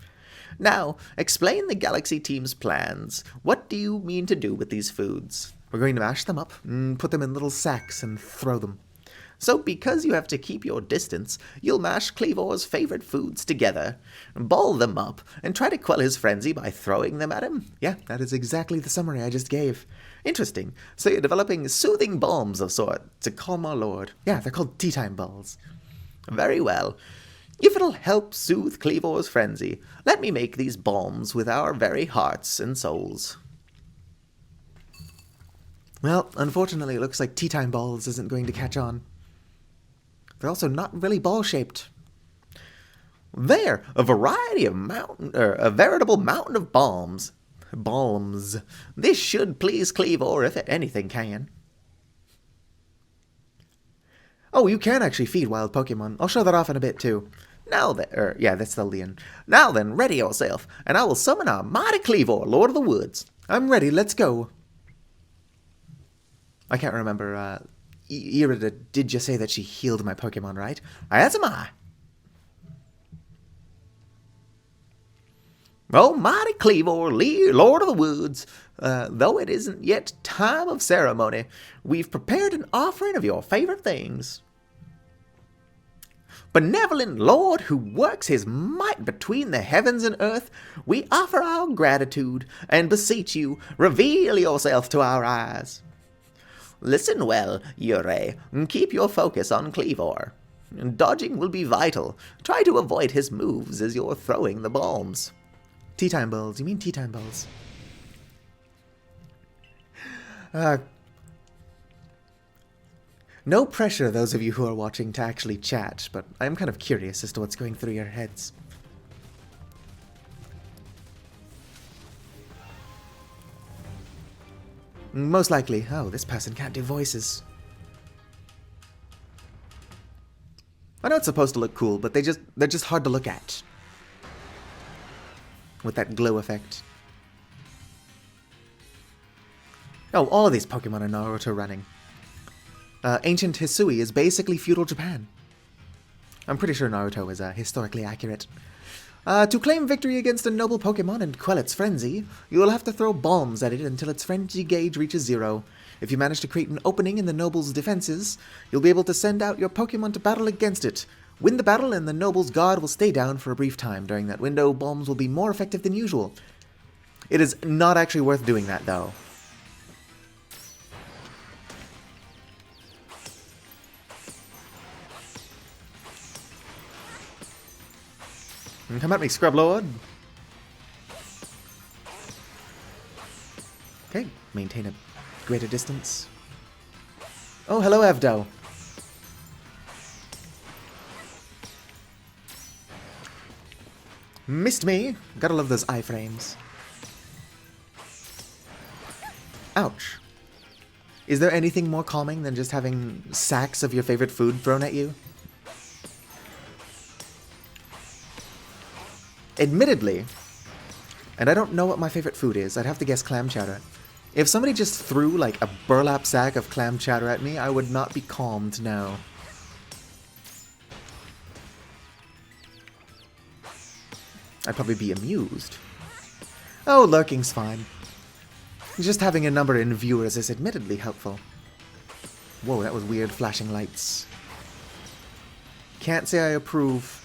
Now, explain the Galaxy team's plans. What do you mean to do with these foods? We're going to mash them up, and put them in little sacks and throw them. So because you have to keep your distance, you'll mash Cleavor's favorite foods together, ball them up, and try to quell his frenzy by throwing them at him. Yeah, that is exactly the summary I just gave. Interesting. So you're developing soothing balms of sort to calm our lord. Yeah, they're called tea time balls. Very well. If it'll help soothe Cleavor's frenzy, let me make these balms with our very hearts and souls. Well, unfortunately, it looks like tea time balls isn't going to catch on. They're also not really ball-shaped. They're a variety of a veritable mountain of balms. Balms. This should please Cleavor if anything can. Oh, you can actually feed wild Pokemon. I'll show that off in a bit, too. Now then, yeah, that's still the end. Now then, ready yourself, and I will summon our mighty Cleavor, Lord of the Woods. I'm ready, let's go. I can't remember, Irida did just say that she healed my Pokemon, right? As am I. Oh, mighty Cleavor, Lord of the Woods, though it isn't yet time of ceremony, we've prepared an offering of your favorite things. Benevolent Lord who works his might between the heavens and earth, we offer our gratitude and beseech you, reveal yourself to our eyes. Listen well, Yurei, and keep your focus on Cleavor. Dodging will be vital. Try to avoid his moves as you're throwing the bombs. Tea time balls. You mean tea time balls? No pressure, those of you who are watching, to actually chat, but I'm kind of curious as to what's going through your heads. Most likely. Oh, this person can't do voices. I know it's supposed to look cool, but they're just hard to look at. With that glow effect. Oh, all of these Pokemon are Naruto running. Ancient Hisui is basically feudal Japan. I'm pretty sure Naruto is historically accurate. To claim victory against a noble Pokemon and quell its frenzy, you will have to throw bombs at it until its frenzy gauge reaches 0. If you manage to create an opening in the noble's defenses, you'll be able to send out your Pokemon to battle against it. Win the battle and the noble's guard will stay down for a brief time. During that window, bombs will be more effective than usual. It is not actually worth doing that, though. Come at me, Scrub Lord. Okay, maintain a greater distance. Oh, hello, Evdo. Missed me. Gotta love those iframes. Ouch. Is there anything more calming than just having sacks of your favorite food thrown at you? Admittedly, and I don't know what my favorite food is, I'd have to guess clam chowder. If somebody just threw like a burlap sack of clam chowder at me, I would not be calmed, no. I'd probably be amused. Oh, lurking's fine. Just having a number in viewers is admittedly helpful. Whoa, that was weird flashing lights. Can't say I approve.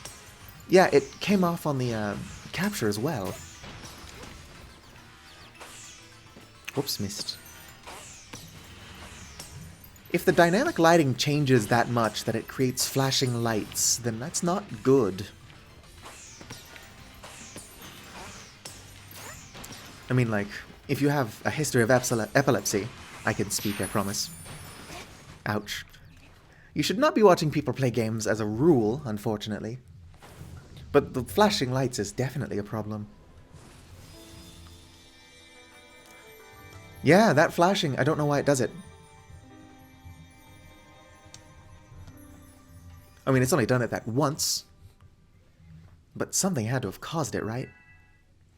Yeah, it came off on the capture as well. Whoops, missed. If the dynamic lighting changes that much that it creates flashing lights, then that's not good. I mean, like, if you have a history of epilepsy, I can speak, I promise. Ouch. You should not be watching people play games as a rule, unfortunately. But the flashing lights is definitely a problem. Yeah, that flashing, I don't know why it does it. I mean, it's only done it that once. But something had to have caused it, right?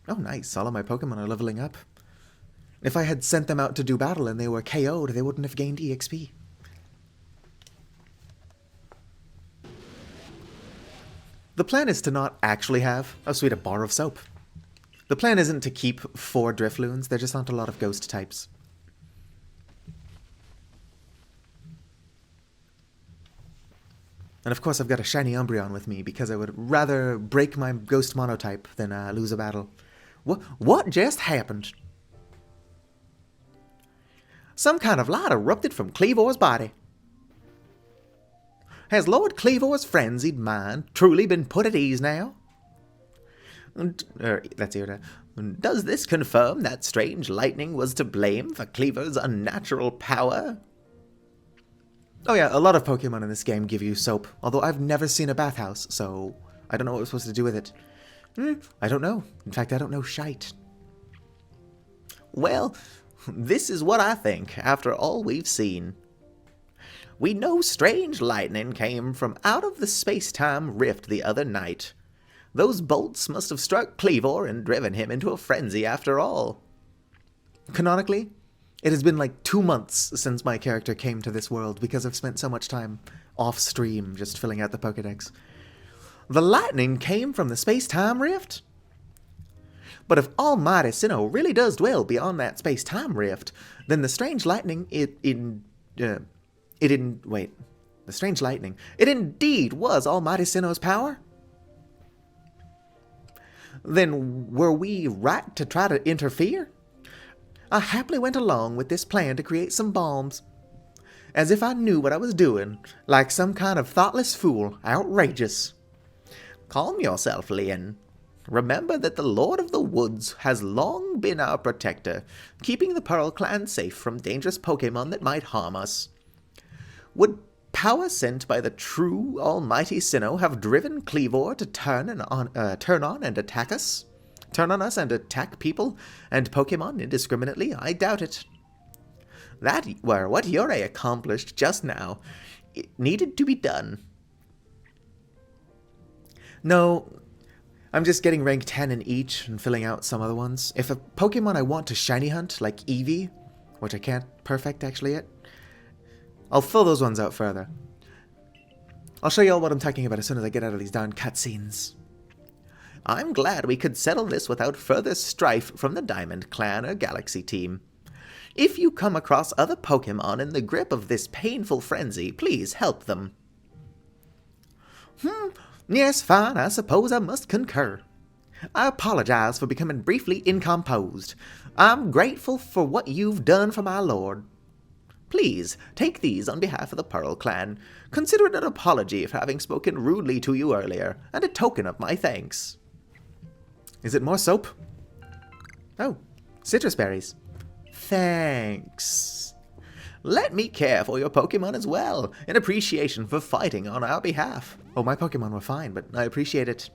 Oh, nice. All of my Pokemon are leveling up. If I had sent them out to do battle and they were KO'd, they wouldn't have gained EXP. The plan is to not actually have... Oh, sweet, a bar of soap. The plan isn't to keep 4 Drifloons. There just aren't a lot of ghost types. And of course I've got a shiny Umbreon with me because I would rather break my ghost monotype than lose a battle. What just happened? Some kind of light erupted from Cleavor's body. Has Lord Cleavor's frenzied mind truly been put at ease now? Let's hear that. Does this confirm that strange lightning was to blame for Cleavor's unnatural power? Oh yeah, a lot of Pokemon in this game give you soap, although I've never seen a bathhouse, so I don't know what we're supposed to do with it. I don't know. In fact, I don't know shite. Well, this is what I think after all we've seen. We know strange lightning came from out of the space-time rift the other night. Those bolts must have struck Cleavor and driven him into a frenzy after all. Canonically, it has been like 2 months since my character came to this world because I've spent so much time off-stream just filling out the Pokedex. The lightning came from the space-time rift? But if Almighty Sinnoh really does dwell beyond that space-time rift, then the strange lightning, it indeed was Almighty Sinnoh's power? Then were we right to try to interfere? I happily went along with this plan to create some bombs. As if I knew what I was doing, like some kind of thoughtless fool. Outrageous. Calm yourself, Lien. Remember that the Lord of the Woods has long been our protector, keeping the Pearl Clan safe from dangerous Pokemon that might harm us. Would power sent by the true Almighty Sinnoh have driven Cleavor to turn on and attack us? Turn on us and attack people and Pokemon indiscriminately? I doubt it. That were what Yurei accomplished just now. It needed to be done. No, I'm just getting rank 10 in each and filling out some other ones. If a Pokemon I want to shiny hunt, like Eevee, which I can't perfect actually yet, I'll fill those ones out further. I'll show you all what I'm talking about as soon as I get out of these darn cutscenes. I'm glad we could settle this without further strife from the Diamond Clan or Galaxy team. If you come across other Pokemon in the grip of this painful frenzy, please help them. Yes, fine, I suppose I must concur. I apologize for becoming briefly incomposed. I'm grateful for what you've done for my lord. Please, take these on behalf of the Pearl Clan. Consider it an apology for having spoken rudely to you earlier, and a token of my thanks. Is it more soap? Oh, citrus berries. Thanks. Let me care for your Pokemon as well, in appreciation for fighting on our behalf. Oh, my Pokemon were fine, but I appreciate it.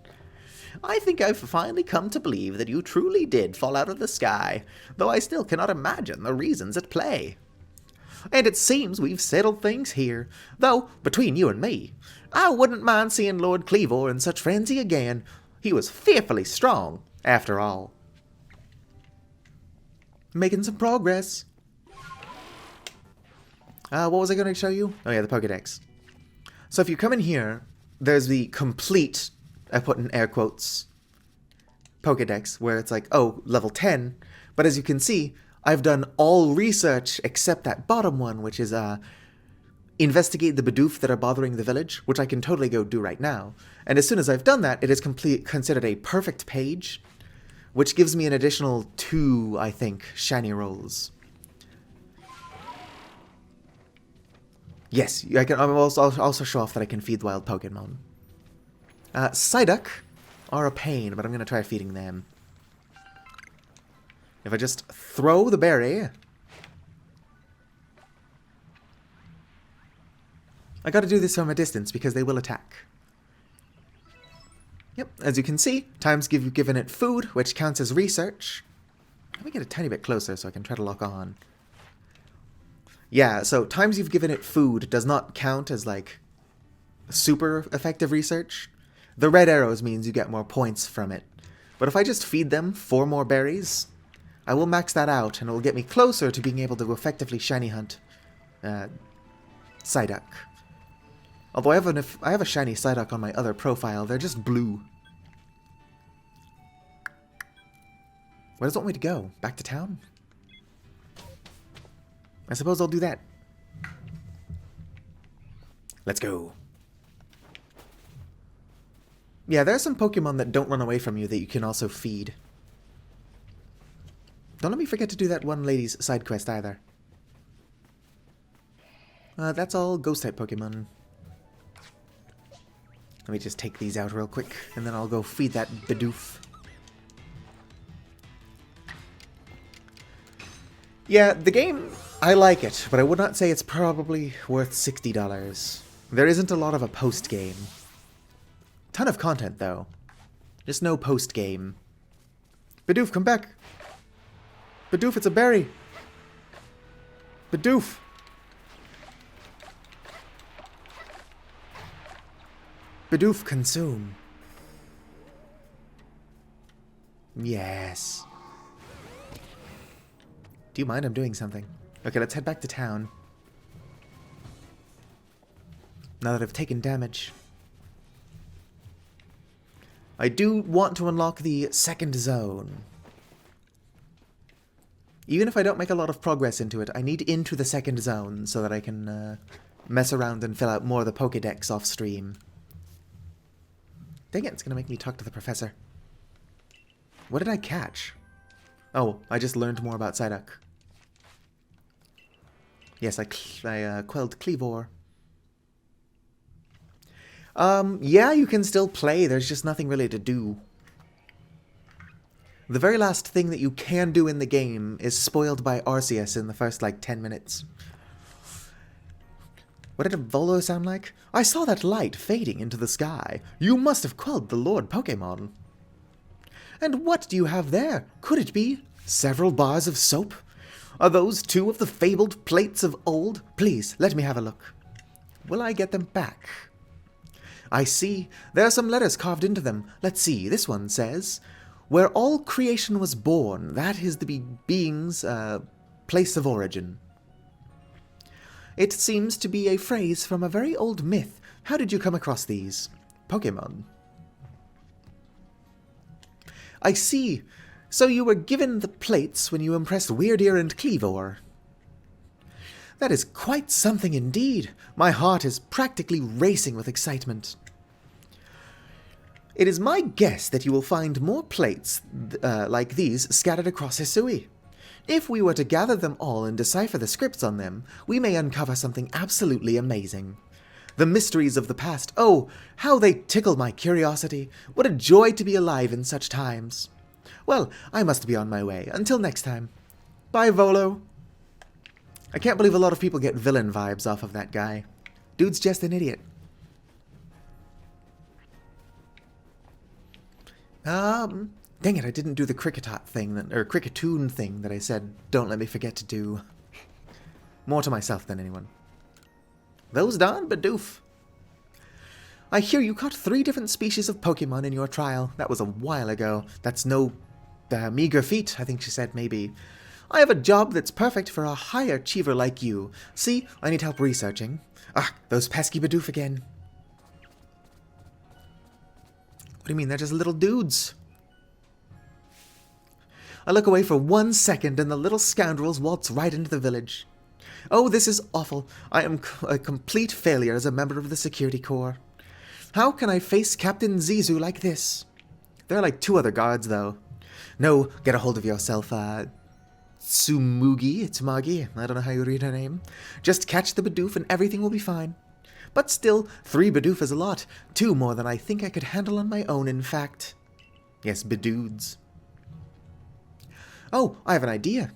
I think I've finally come to believe that you truly did fall out of the sky, though I still cannot imagine the reasons at play. And it seems we've settled things here, though, between you and me, I wouldn't mind seeing Lord Cleavor in such frenzy again. He was fearfully strong, after all. Making some progress. What was I going to show you? Oh yeah, the Pokedex. So if you come in here, there's the complete, I put in air quotes, Pokedex, where it's like, oh, level 10. But as you can see, I've done all research except that bottom one, which is investigate the Bidoof that are bothering the village, which I can totally go do right now. And as soon as I've done that, it is considered a perfect page, which gives me an additional 2, I think, shiny rolls. Yes, I can. I'll also show off that I can feed wild Pokemon. Psyduck are a pain, but I'm going to try feeding them. If I just throw the berry... I gotta do this from a distance because they will attack. Yep, as you can see, times you've given it food, which counts as research. Let me get a tiny bit closer so I can try to lock on. Yeah, so times you've given it food does not count as, like, super effective research. The red arrows means you get more points from it. But if I just feed them 4 more berries, I will max that out, and it will get me closer to being able to effectively shiny hunt Psyduck. Although I have a shiny Psyduck on my other profile, they're just blue. Where does it want me to go? Back to town? I suppose I'll do that. Let's go. Yeah, there are some Pokemon that don't run away from you that you can also feed. Don't let me forget to do that one lady's side quest either. That's all Ghost-type Pokemon. Let me just take these out real quick, and then I'll go feed that Bidoof. Yeah, the game, I like it, but I would not say it's probably worth $60. There isn't a lot of a post-game. Ton of content, though. Just no post-game. Bidoof, come back! Bidoof, it's a berry! Bidoof! Bidoof, consume. Yes. Do you mind? I'm doing something. Okay, let's head back to town. Now that I've taken damage. I do want to unlock the second zone. Even if I don't make a lot of progress into it, I need into the second zone so that I can mess around and fill out more of the Pokédex off stream. Dang it, it's going to make me talk to the professor. What did I catch? Oh, I just learned more about Psyduck. Yes, I quelled Cleavor. Yeah, you can still play. There's just nothing really to do. The very last thing that you can do in the game is spoiled by Arceus in the first, 10 minutes. What did a Volo sound like? I saw that light fading into the sky. You must have quelled the Lord Pokémon. And what do you have there? Could it be several bars of soap? Are those 2 of the fabled plates of old? Please, let me have a look. Will I get them back? I see. There are some letters carved into them. Let's see. This one says, where all creation was born, that is the being's place of origin. It seems to be a phrase from a very old myth. How did you come across these? Pokemon. I see. So you were given the plates when you impressed Weirdeer and Cleavor. That is quite something indeed. My heart is practically racing with excitement. It is my guess that you will find more plates like these scattered across Hisui. If we were to gather them all and decipher the scripts on them, we may uncover something absolutely amazing. The mysteries of the past, oh, how they tickle my curiosity. What a joy to be alive in such times. Well, I must be on my way. Until next time. Bye, Volo. I can't believe a lot of people get villain vibes off of that guy. Dude's just an idiot. Dang it, I didn't do the Cricketot thing, or Cricketoon thing that I said, don't let me forget to do. More to myself than anyone. Those done, Bidoof. I hear you caught 3 different species of Pokemon in your trial. That was a while ago. That's no meager feat, I think she said, maybe. I have a job that's perfect for a high achiever like you. See, I need help researching. Ah, those pesky Bidoof again. What do you mean, they're just little dudes? I look away for 1 second and the little scoundrels waltz right into the village. Oh, this is awful. I am a complete failure as a member of the security corps. How can I face Captain Zizu like this? There are like 2 other guards, though. No, get a hold of yourself, Tsumagi, I don't know how you read her name. Just catch the Bidoof and everything will be fine. But still, 3 Bidoof is a lot. 2 more than I think I could handle on my own, in fact. Yes, Bidoods. Oh, I have an idea.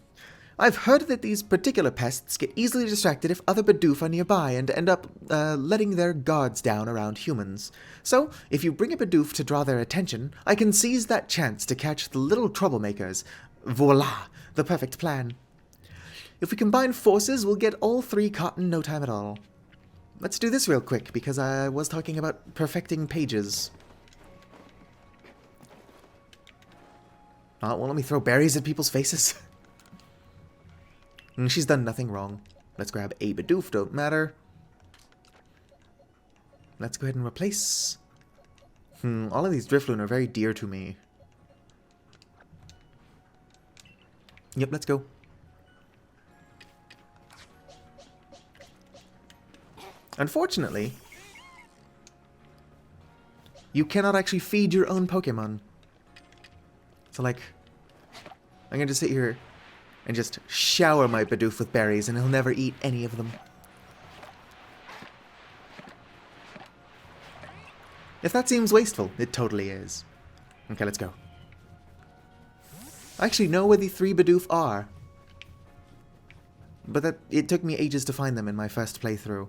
I've heard that these particular pests get easily distracted if other Bidoof are nearby and end up letting their guards down around humans. So, if you bring a Bidoof to draw their attention, I can seize that chance to catch the little troublemakers. Voila! The perfect plan. If we combine forces, we'll get all 3 caught in no time at all. Let's do this real quick, because I was talking about perfecting pages. Won't let me throw berries at people's faces. She's done nothing wrong. Let's grab a Bidoof, don't matter. Let's go ahead and replace. All of these Drifloon are very dear to me. Yep, let's go. Unfortunately, You cannot actually feed your own Pokemon. So, like, I'm going to sit here and just shower my Bidoof with berries, and he'll never eat any of them. If that seems wasteful, it totally is. Okay, let's go. I actually know where the 3 Bidoof are. But it took me ages to find them in my first playthrough.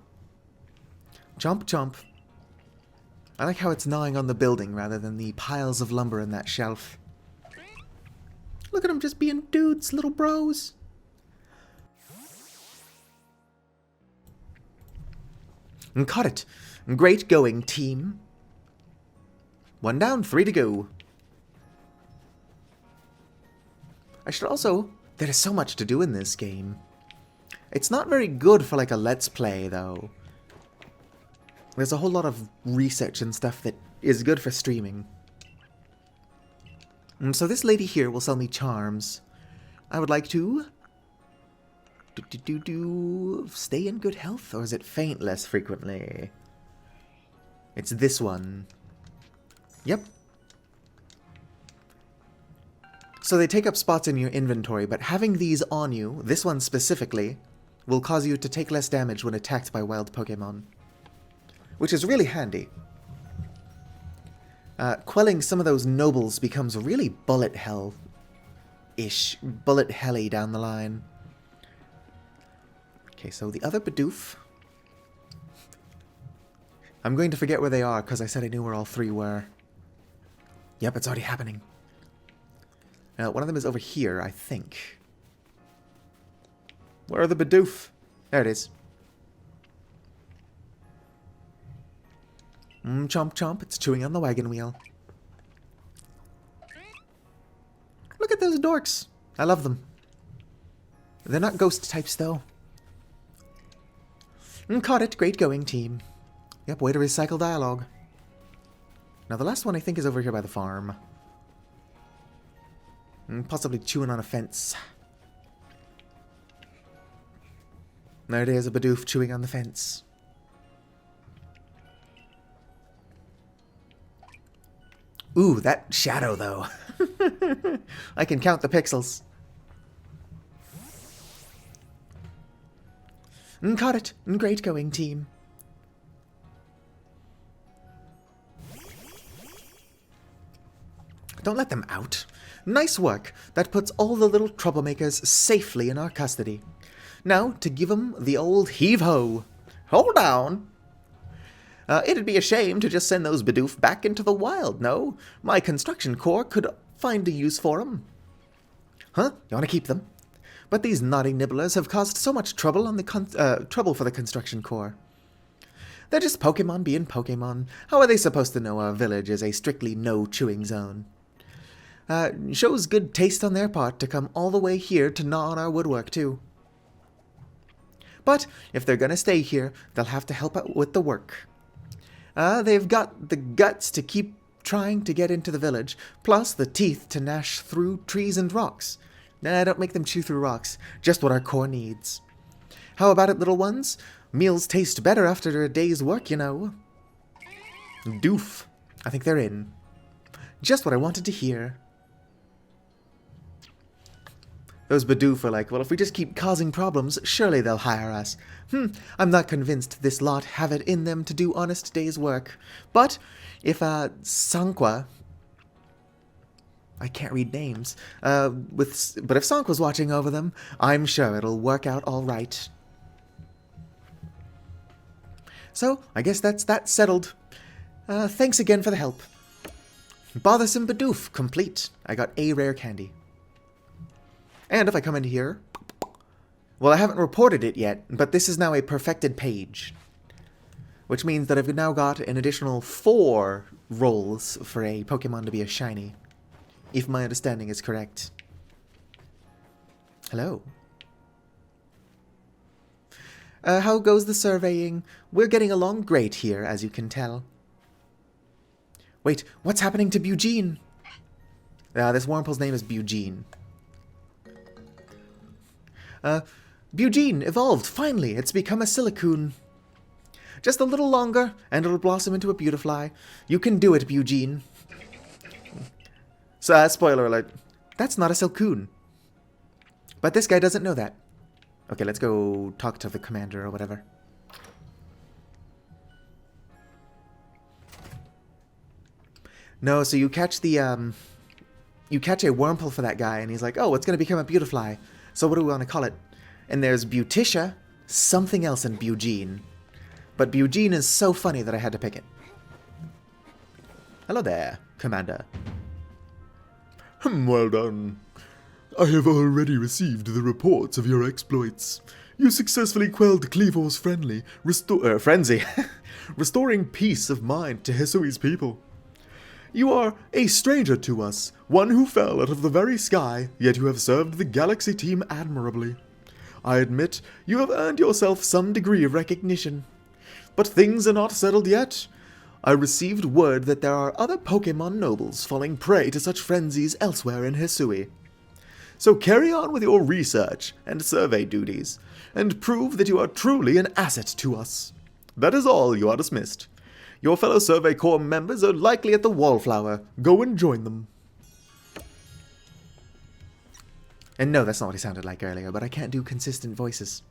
Chomp, chomp. I like how it's gnawing on the building rather than the piles of lumber in that shelf. Look at them just being dudes, little bros. And caught it. Great going, team. 1 down, 3 to go. I should also... There is so much to do in this game. It's not very good for like a Let's Play, though. There's a whole lot of research and stuff that is good for streaming. And so this lady here will sell me charms. I would like to... Stay in good health, or is it faint less frequently? It's this one. Yep. So they take up spots in your inventory, but having these on you, this one specifically, will cause you to take less damage when attacked by wild Pokemon. Which is really handy. Quelling some of those nobles becomes really bullet hell-ish. Bullet helly down the line. Okay, so the other Bidoof. I'm going to forget where they are, because I said I knew where all 3 were. Yep, it's already happening. One of them is over here, I think. Where are the Bidoof? There it is. Chomp chomp, it's chewing on the wagon wheel. Look at those dorks. I love them. They're not ghost types, though. Caught it. Great going, team. Yep, way to recycle dialogue. Now, the last one I think is over here by the farm. Possibly chewing on a fence. There it is, a Bidoof chewing on the fence. Ooh, that shadow, though. I can count the pixels. Caught it. Great going, team. Don't let them out. Nice work. That puts all the little troublemakers safely in our custody. Now, to give 'em the old heave-ho. Hold on. It'd be a shame to just send those Bidoof back into the wild, no? My construction corps could find a use for 'em. Huh? You want to keep them? But these naughty nibblers have caused so much trouble on the trouble for the construction corps. They're just Pokemon being Pokemon. How are they supposed to know our village is a strictly no-chewing zone? Shows good taste on their part to come all the way here to gnaw on our woodwork, too. But if they're gonna stay here, they'll have to help out with the work. They've got the guts to keep trying to get into the village, plus the teeth to gnash through trees and rocks. Nah, don't make them chew through rocks. Just what our core needs. How about it, little ones? Meals taste better after a day's work, you know. Doof. I think they're in. Just what I wanted to hear. Those Bidoof are like, well, if we just keep causing problems, surely they'll hire us. I'm not convinced this lot have it in them to do honest day's work. But if Sanqua... I can't read names. But if Sanqua's watching over them, I'm sure it'll work out all right. So, I guess that's that settled. Thanks again for the help. Bothersome Bidoof, complete. I got a rare candy. And if I come into here... Well, I haven't reported it yet, but this is now a perfected page. Which means that I've now got an additional 4 rolls for a Pokemon to be a shiny. If my understanding is correct. Hello. How goes the surveying? We're getting along great here, as you can tell. Wait, what's happening to Bugene? This Wurmple's name is Bugene. Bugene evolved, finally. It's become a Silicoon. Just a little longer, and it'll blossom into a beautifly. You can do it, Eugene. So, spoiler alert, that's not a Silcoon. But this guy doesn't know that. Okay, let's go talk to the commander or whatever. No, so you catch the, you catch a Wurmple for that guy, and he's like, oh, it's going to become a Beautifly. So what do we want to call it? And there's Beauticia, something else in Eugene. But Eugene is so funny that I had to pick it. Hello there, Commander. Well done. I have already received the reports of your exploits. You successfully quelled Cleavor's frenzy, restoring peace of mind to Hisui's people. You are a stranger to us, one who fell out of the very sky, yet you have served the Galaxy team admirably. I admit you have earned yourself some degree of recognition. But things are not settled yet. I received word that there are other Pokemon nobles falling prey to such frenzies elsewhere in Hisui. So carry on with your research and survey duties, and prove that you are truly an asset to us. That is all. You are dismissed. Your fellow Survey Corps members are likely at the Wallflower. Go and join them. And no, that's not what he sounded like earlier, but I can't do consistent voices.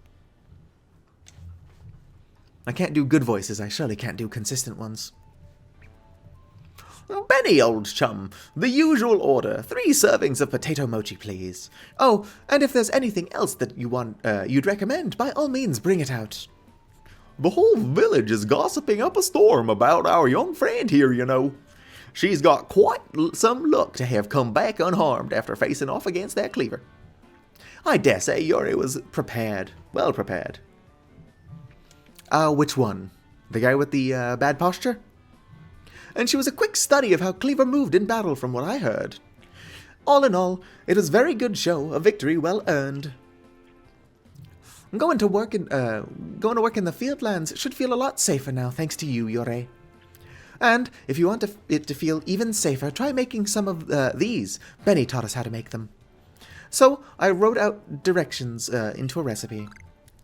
I can't do good voices, I surely can't do consistent ones. Benny, old chum, the usual order. 3 servings of potato mochi, please. Oh, and if there's anything else that you want, you'd recommend, by all means bring it out. The whole village is gossiping up a storm about our young friend here, you know. She's got quite some luck to have come back unharmed after facing off against that Cleaver. I dare say Yuri was prepared, well prepared. Which one? The guy with the bad posture? And she was a quick study of how Cleaver moved in battle from what I heard. All in all, it was a very good show, a victory well earned. Going to work in the Fieldlands should feel a lot safer now, thanks to you, Yore. And if you want it to feel even safer, try making some of these. Benny taught us how to make them. So I wrote out directions into a recipe.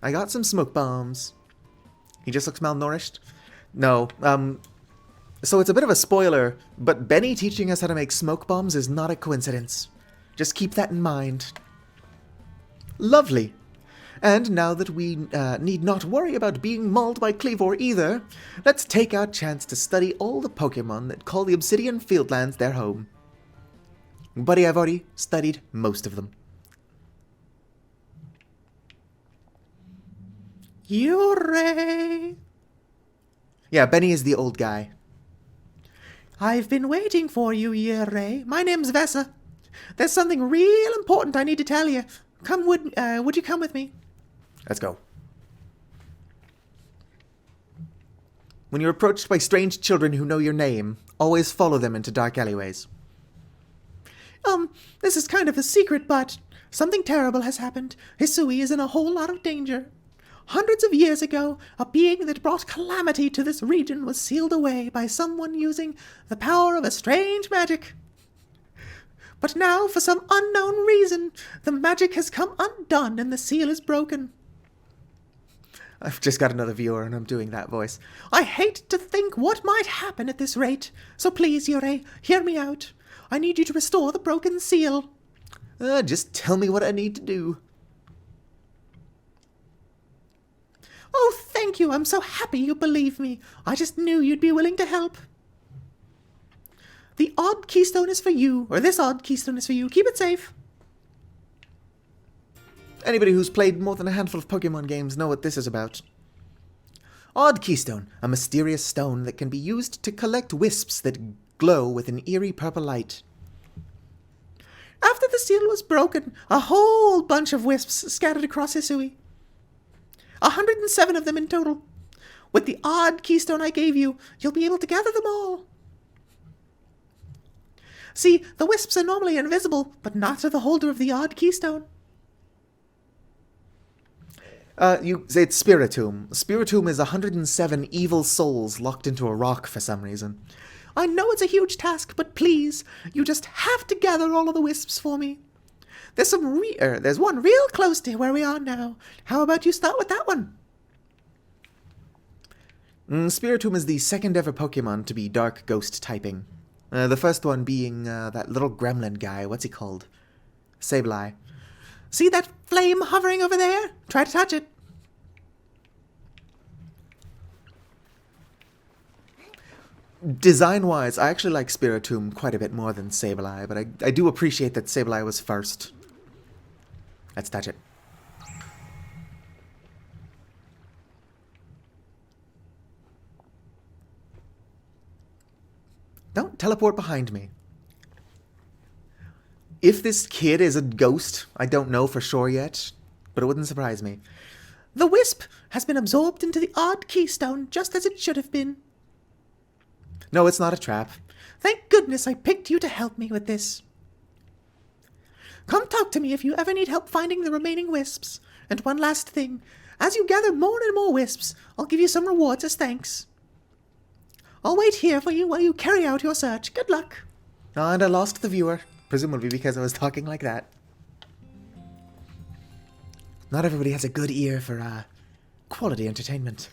I got some smoke bombs. He just looks malnourished. No, so it's a bit of a spoiler, but Benny teaching us how to make smoke bombs is not a coincidence. Just keep that in mind. Lovely. And now that we need not worry about being mauled by Cleavor either, let's take our chance to study all the Pokemon that call the Obsidian Fieldlands their home. Buddy, I've already studied most of them. Yure! Yeah, Benny is the old guy. I've been waiting for you, Yure. My name's Vessa. There's something real important I need to tell you. Would you come with me? Let's go. When you're approached by strange children who know your name, always follow them into dark alleyways. This is kind of a secret, but something terrible has happened. Hisui is in a whole lot of danger. Hundreds of years ago, a being that brought calamity to this region was sealed away by someone using the power of a strange magic. But now, for some unknown reason, the magic has come undone and the seal is broken. I've just got another viewer and I'm doing that voice. I hate to think what might happen at this rate. So please, Yure, hear me out. I need you to restore the broken seal. Just tell me what I need to do. Oh, thank you. I'm so happy you believe me. I just knew you'd be willing to help. The odd keystone is for you, or this odd keystone is for you. Keep it safe. Anybody who's played more than a handful of Pokemon games know what this is about. Odd Keystone, a mysterious stone that can be used to collect wisps that glow with an eerie purple light. After the seal was broken, a whole bunch of wisps scattered across Hisui. 107 of them in total. With the odd keystone I gave you, you'll be able to gather them all. See, the wisps are normally invisible, but not to the holder of the odd keystone. You say it's Spiritomb. Spiritomb is 107 evil souls locked into a rock for some reason. I know it's a huge task, but please, you just have to gather all of the wisps for me. There's one real close to where we are now. How about you start with that one? Spiritomb is the second ever Pokemon to be Dark Ghost typing. The first one being that little gremlin guy. What's he called? Sableye. See that flame hovering over there? Try to touch it. Design-wise, I actually like Spiritomb quite a bit more than Sableye, but I do appreciate that Sableye was first. Let's touch it. Don't teleport behind me. If this kid is a ghost, I don't know for sure yet, but it wouldn't surprise me. The wisp has been absorbed into the odd keystone, just as it should have been. No, it's not a trap. Thank goodness I picked you to help me with this. Come talk to me if you ever need help finding the remaining wisps. And one last thing. As you gather more and more wisps, I'll give you some rewards as thanks. I'll wait here for you while you carry out your search. Good luck. And I lost the viewer, presumably because I was talking like that. Not everybody has a good ear for, quality entertainment.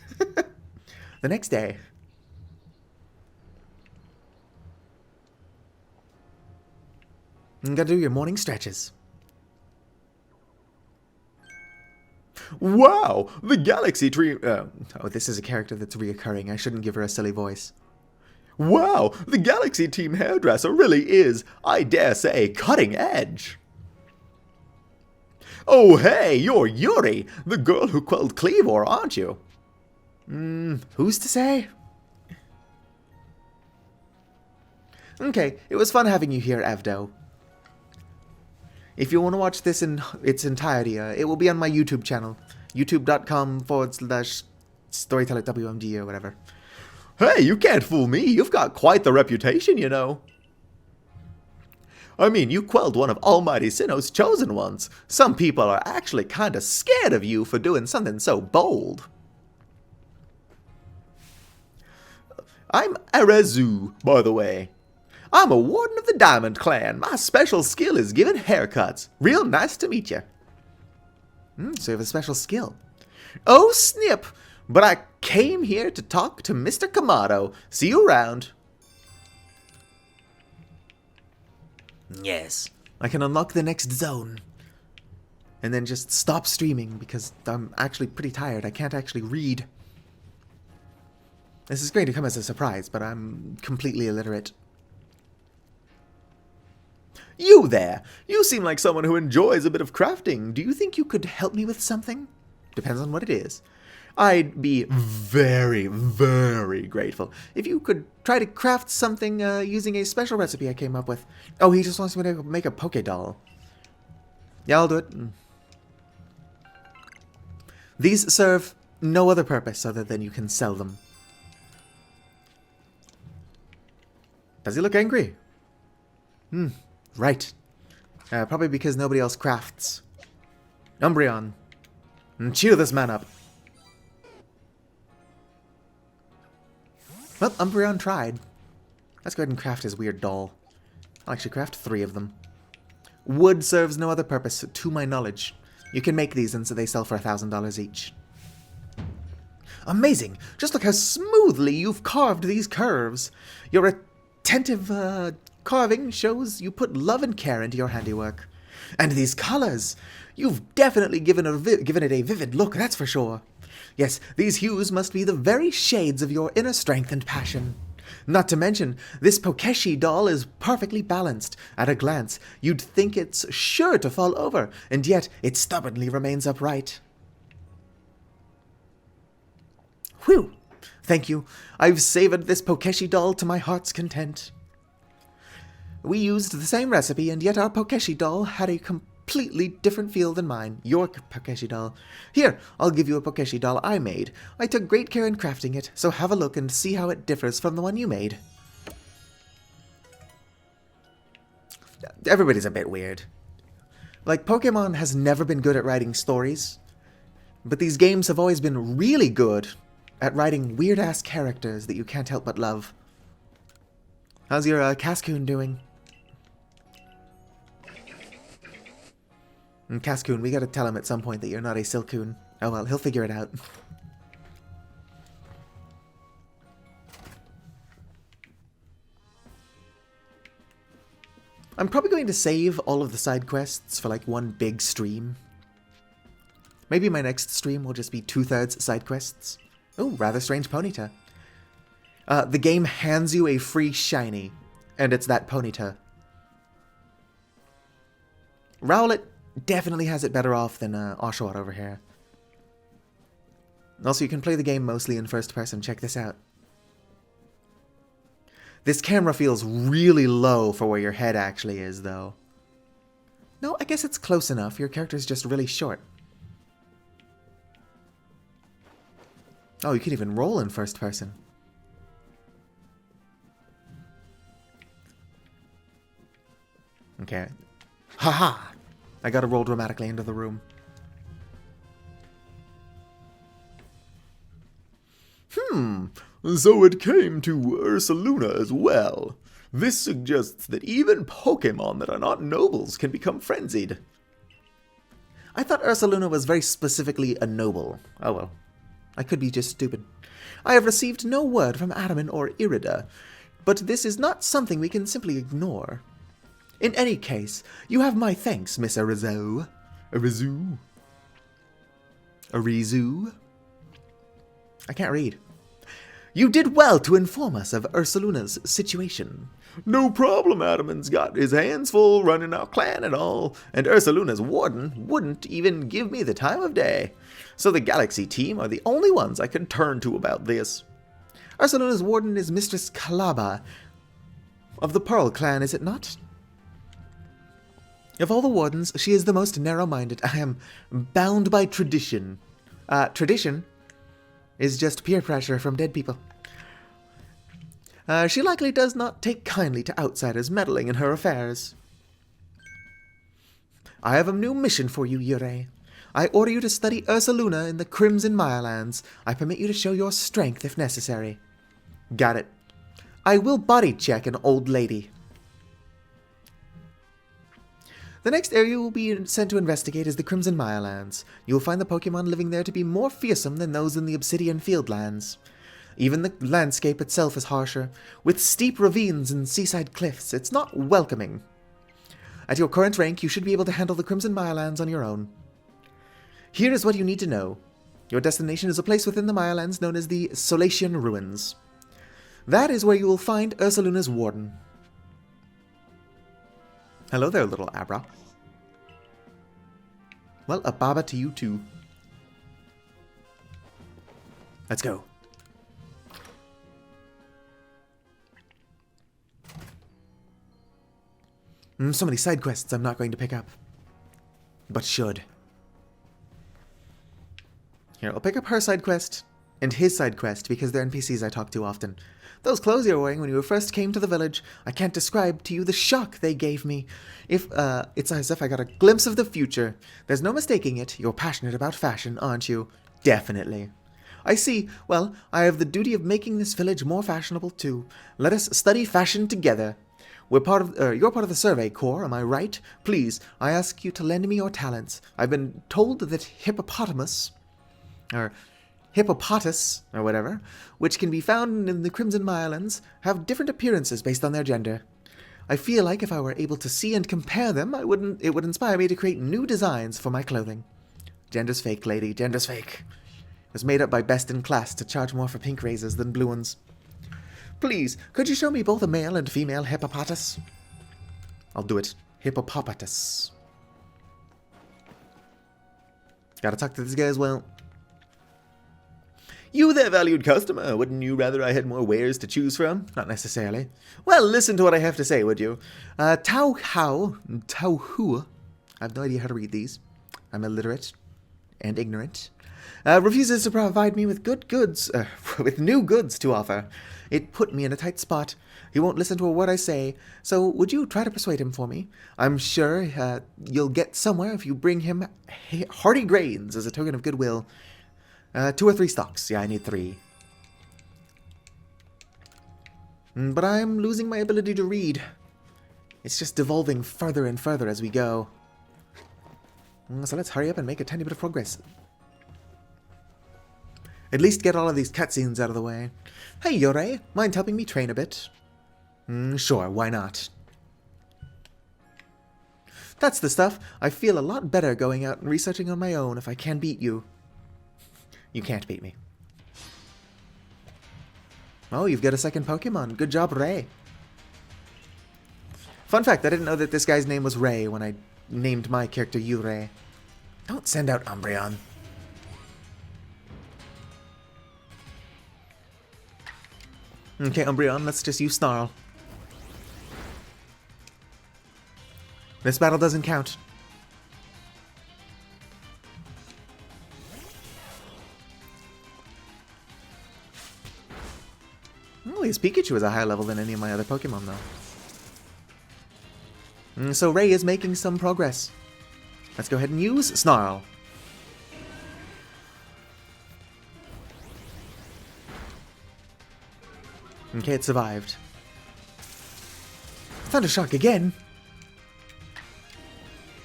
The next day. You gotta do your morning stretches. Wow! The Galaxy Tree... Oh, this is a character that's reoccurring. I shouldn't give her a silly voice. Wow! The Galaxy Team hairdresser really is, I dare say, cutting edge. Oh, hey, you're Yuri, the girl who quelled Cleavor, aren't you? Who's to say? Okay, it was fun having you here, Evdo. If you want to watch this in its entirety, it will be on my YouTube channel. youtube.com/StorytellerWMD or whatever. Hey, you can't fool me. You've got quite the reputation, you know. I mean, you quelled one of Almighty Sinnoh's chosen ones. Some people are actually kinda scared of you for doing something so bold. I'm Arezu, by the way. I'm a warden of the Diamond Clan. My special skill is giving haircuts. Real nice to meet you. So you have a special skill. Oh, snip! But I came here to talk to Mr. Kamado. See you around. Yes. I can unlock the next zone. And then just stop streaming because I'm actually pretty tired. I can't actually read. This is going to come as a surprise, but I'm completely illiterate. You there! You seem like someone who enjoys a bit of crafting. Do you think you could help me with something? Depends on what it is. I'd be very, very grateful if you could try to craft something using a special recipe I came up with. Oh, he just wants me to make a Poké doll. Yeah, I'll do it. These serve no other purpose other than you can sell them. Does he look angry? Right. Probably because nobody else crafts. Umbreon. Cheer this man up. Well, Umbreon tried. Let's go ahead and craft his weird doll. I'll actually craft 3 of them. Wood serves no other purpose, to my knowledge. You can make these and so they sell for $1,000 each. Amazing! Just look how smoothly you've carved these curves. Your attentive carving shows you put love and care into your handiwork. And these colors! You've definitely given it a vivid look, that's for sure. Yes, these hues must be the very shades of your inner strength and passion. Not to mention, this Pokeshi doll is perfectly balanced. At a glance, you'd think it's sure to fall over, and yet it stubbornly remains upright. Whew! Thank you. I've savored this Pokeshi doll to my heart's content. We used the same recipe, and yet our Pokeshi doll had a completely different feel than mine. Your Pokeshi doll. Here, I'll give you a Pokeshi doll I made. I took great care in crafting it, so have a look and see how it differs from the one you made. Everybody's a bit weird. Like, Pokemon has never been good at writing stories, but these games have always been really good at writing weird-ass characters that you can't help but love. How's your Cascoon doing? Cascoon, we gotta tell him at some point that you're not a Silcoon. Oh well, he'll figure it out. I'm probably going to save all of the side quests for like one big stream. Maybe my next stream will just be 2/3 side quests. Oh, rather strange Ponyta. The game hands you a free shiny, and it's that Ponyta. Rowlet definitely has it better off than Oshawott over here. Also, you can play the game mostly in first person. Check this out. This camera feels really low for where your head actually is, though. No, I guess it's close enough. Your character's just really short. Oh, you can even roll in first person. Okay. Haha! I gotta roll dramatically into the room. So it came to Ursaluna as well. This suggests that even Pokemon that are not nobles can become frenzied. I thought Ursaluna was very specifically a noble. Oh well. I could be just stupid. I have received no word from Adaman or Irida, but this is not something we can simply ignore. In any case, you have my thanks, Miss Arizo. Arizu? Arizu? I can't read. You did well to inform us of Ursaluna's situation. No problem, Adaman's got his hands full running our clan and all, and Ursaluna's warden wouldn't even give me the time of day. So the Galaxy team are the only ones I can turn to about this. Ursaluna's warden is Mistress Kalaba of the Pearl clan, is it not? Of all the wardens, she is the most narrow-minded. I am bound by tradition. Tradition is just peer pressure from dead people. She likely does not take kindly to outsiders meddling in her affairs. I have a new mission for you, Yurei. I order you to study Ursaluna in the Crimson Mirelands. I permit you to show your strength if necessary. Got it. I will body check an old lady. The next area you will be sent to investigate is the Crimson Mirelands. You will find the Pokemon living there to be more fearsome than those in the Obsidian Fieldlands. Even the landscape itself is harsher, with steep ravines and seaside cliffs. It's not welcoming. At your current rank, you should be able to handle the Crimson Mirelands on your own. Here is what you need to know. Your destination is a place within the Mirelands known as the Solatian Ruins. That is where you will find Ursaluna's warden. Hello there, little Abra. Well, a baba to you too. Let's go. So many side quests I'm not going to pick up. But should. Here, I'll pick up her side quest and his side quest because they're NPCs I talk to often. Those clothes you were wearing when you first came to the village, I can't describe to you the shock they gave me. It's as if I got a glimpse of the future. There's no mistaking it. You're passionate about fashion, aren't you? Definitely. I see. Well, I have the duty of making this village more fashionable too. Let us study fashion together. You're part of the Survey Corps, am I right? Please, I ask you to lend me your talents. I've been told that hippopotamus, or whatever, which can be found in the Crimson Mirelands, have different appearances based on their gender. I feel like if I were able to see and compare them, it would inspire me to create new designs for my clothing. Gender's fake, lady, gender's fake. It was made up by Best in Class to charge more for pink razors than blue ones. Please, could you show me both a male and female hippopotamus? I'll do it. Hippopotamus. Gotta talk to this guy as well. You there, valued customer, wouldn't you rather I had more wares to choose from? Not necessarily. Well, listen to what I have to say, would you? Tao Hu. I have no idea how to read these. I'm illiterate and ignorant. Refuses to provide me with with new goods to offer. It put me in a tight spot. He won't listen to a word I say, so would you try to persuade him for me? I'm sure you'll get somewhere if you bring him hearty grains as a token of goodwill. 2 or 3 stocks. Yeah, I need 3. But I'm losing my ability to read. It's just devolving further and further as we go. So let's hurry up and make a tiny bit of progress. At least get all of these cutscenes out of the way. Hey, Yurei, mind helping me train a bit? Sure, why not? That's the stuff. I feel a lot better going out and researching on my own if I can beat you. You can't beat me. Oh, you've got a second Pokemon. Good job, Ray. Fun fact, I didn't know that this guy's name was Ray when I named my character Ray. Don't send out Umbreon. Okay, Umbreon, let's just use Snarl. This battle doesn't count. Oh, his Pikachu is a higher level than any of my other Pokemon, though. So Ray is making some progress. Let's go ahead and use Snarl. Okay, it survived. Thundershock again.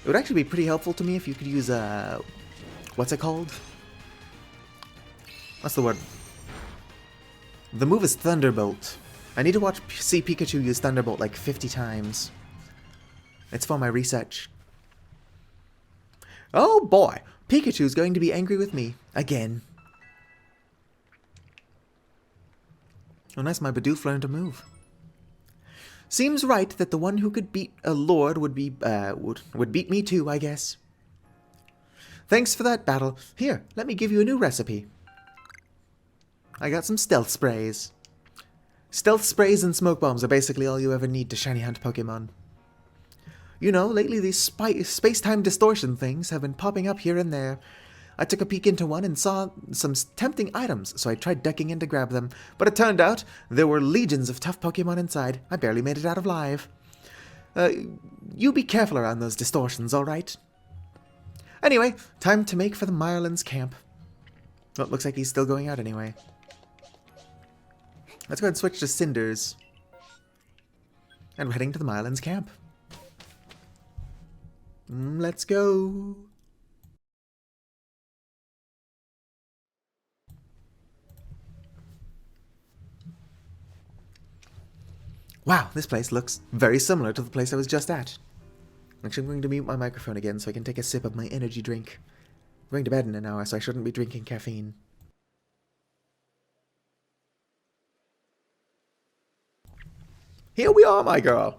It would actually be pretty helpful to me if you could use what's it called? What's the word? The move is Thunderbolt. I need to see Pikachu use Thunderbolt like 50 times. It's for my research. Oh boy, Pikachu's going to be angry with me again. Oh, nice, my Bidoof learned to move. Seems right that the one who could beat a lord would beat me too, I guess. Thanks for that battle. Here, let me give you a new recipe. I got some stealth sprays. Stealth sprays and smoke bombs are basically all you ever need to shiny hunt Pokemon. You know, lately these space-time distortion things have been popping up here and there. I took a peek into one and saw some tempting items, so I tried ducking in to grab them, but it turned out there were legions of tough Pokemon inside. I barely made it out alive. You be careful around those distortions, alright? Anyway, time to make for the Mireland's camp. Well, it looks like he's still going out anyway. Let's go ahead and switch to Cinders. And we're heading to the Mireland's camp. Let's go. Wow, this place looks very similar to the place I was just at. Actually, I'm going to mute my microphone again so I can take a sip of my energy drink. I'm going to bed in an hour, so I shouldn't be drinking caffeine. Here we are, my girl!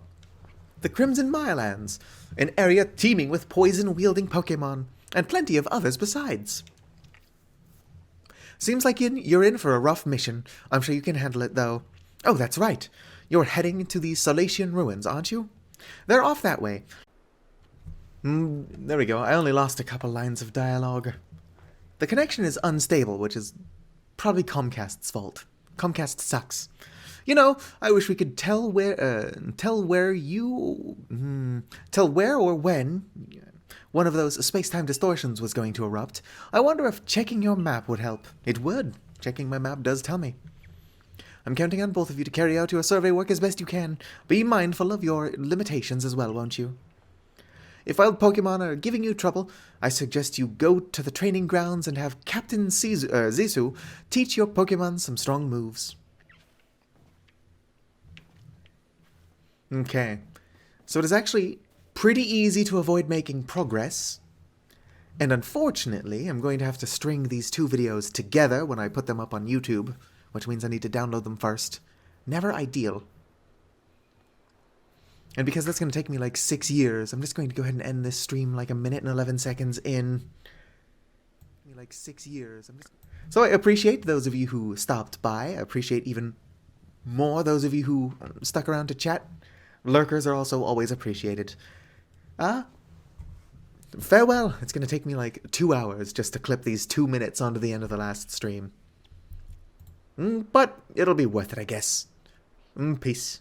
The Crimson Mirelands, an area teeming with poison-wielding Pokemon, and plenty of others besides. Seems like you're in for a rough mission. I'm sure you can handle it, though. Oh, that's right. You're heading to the Solatian Ruins, aren't you? They're off that way. There we go. I only lost a couple lines of dialogue. The connection is unstable, which is probably Comcast's fault. Comcast sucks. You know, I wish we could tell where or when one of those space-time distortions was going to erupt. I wonder if checking your map would help. It would. Checking my map does tell me. I'm counting on both of you to carry out your survey work as best you can. Be mindful of your limitations as well, won't you? If wild Pokemon are giving you trouble, I suggest you go to the training grounds and have Captain Zissou teach your Pokemon some strong moves. Okay, so it is actually pretty easy to avoid making progress. And unfortunately, I'm going to have to string these two videos together when I put them up on YouTube, which means I need to download them first. Never ideal. And because that's going to take me like 6 years, I'm just going to go ahead and end this stream like 1 minute and 11 seconds in. Like 6 years. So I appreciate those of you who stopped by. I appreciate even more those of you who stuck around to chat. Lurkers are also always appreciated. Farewell. It's going to take me like 2 hours just to clip these 2 minutes onto the end of the last stream. But it'll be worth it, I guess. Peace.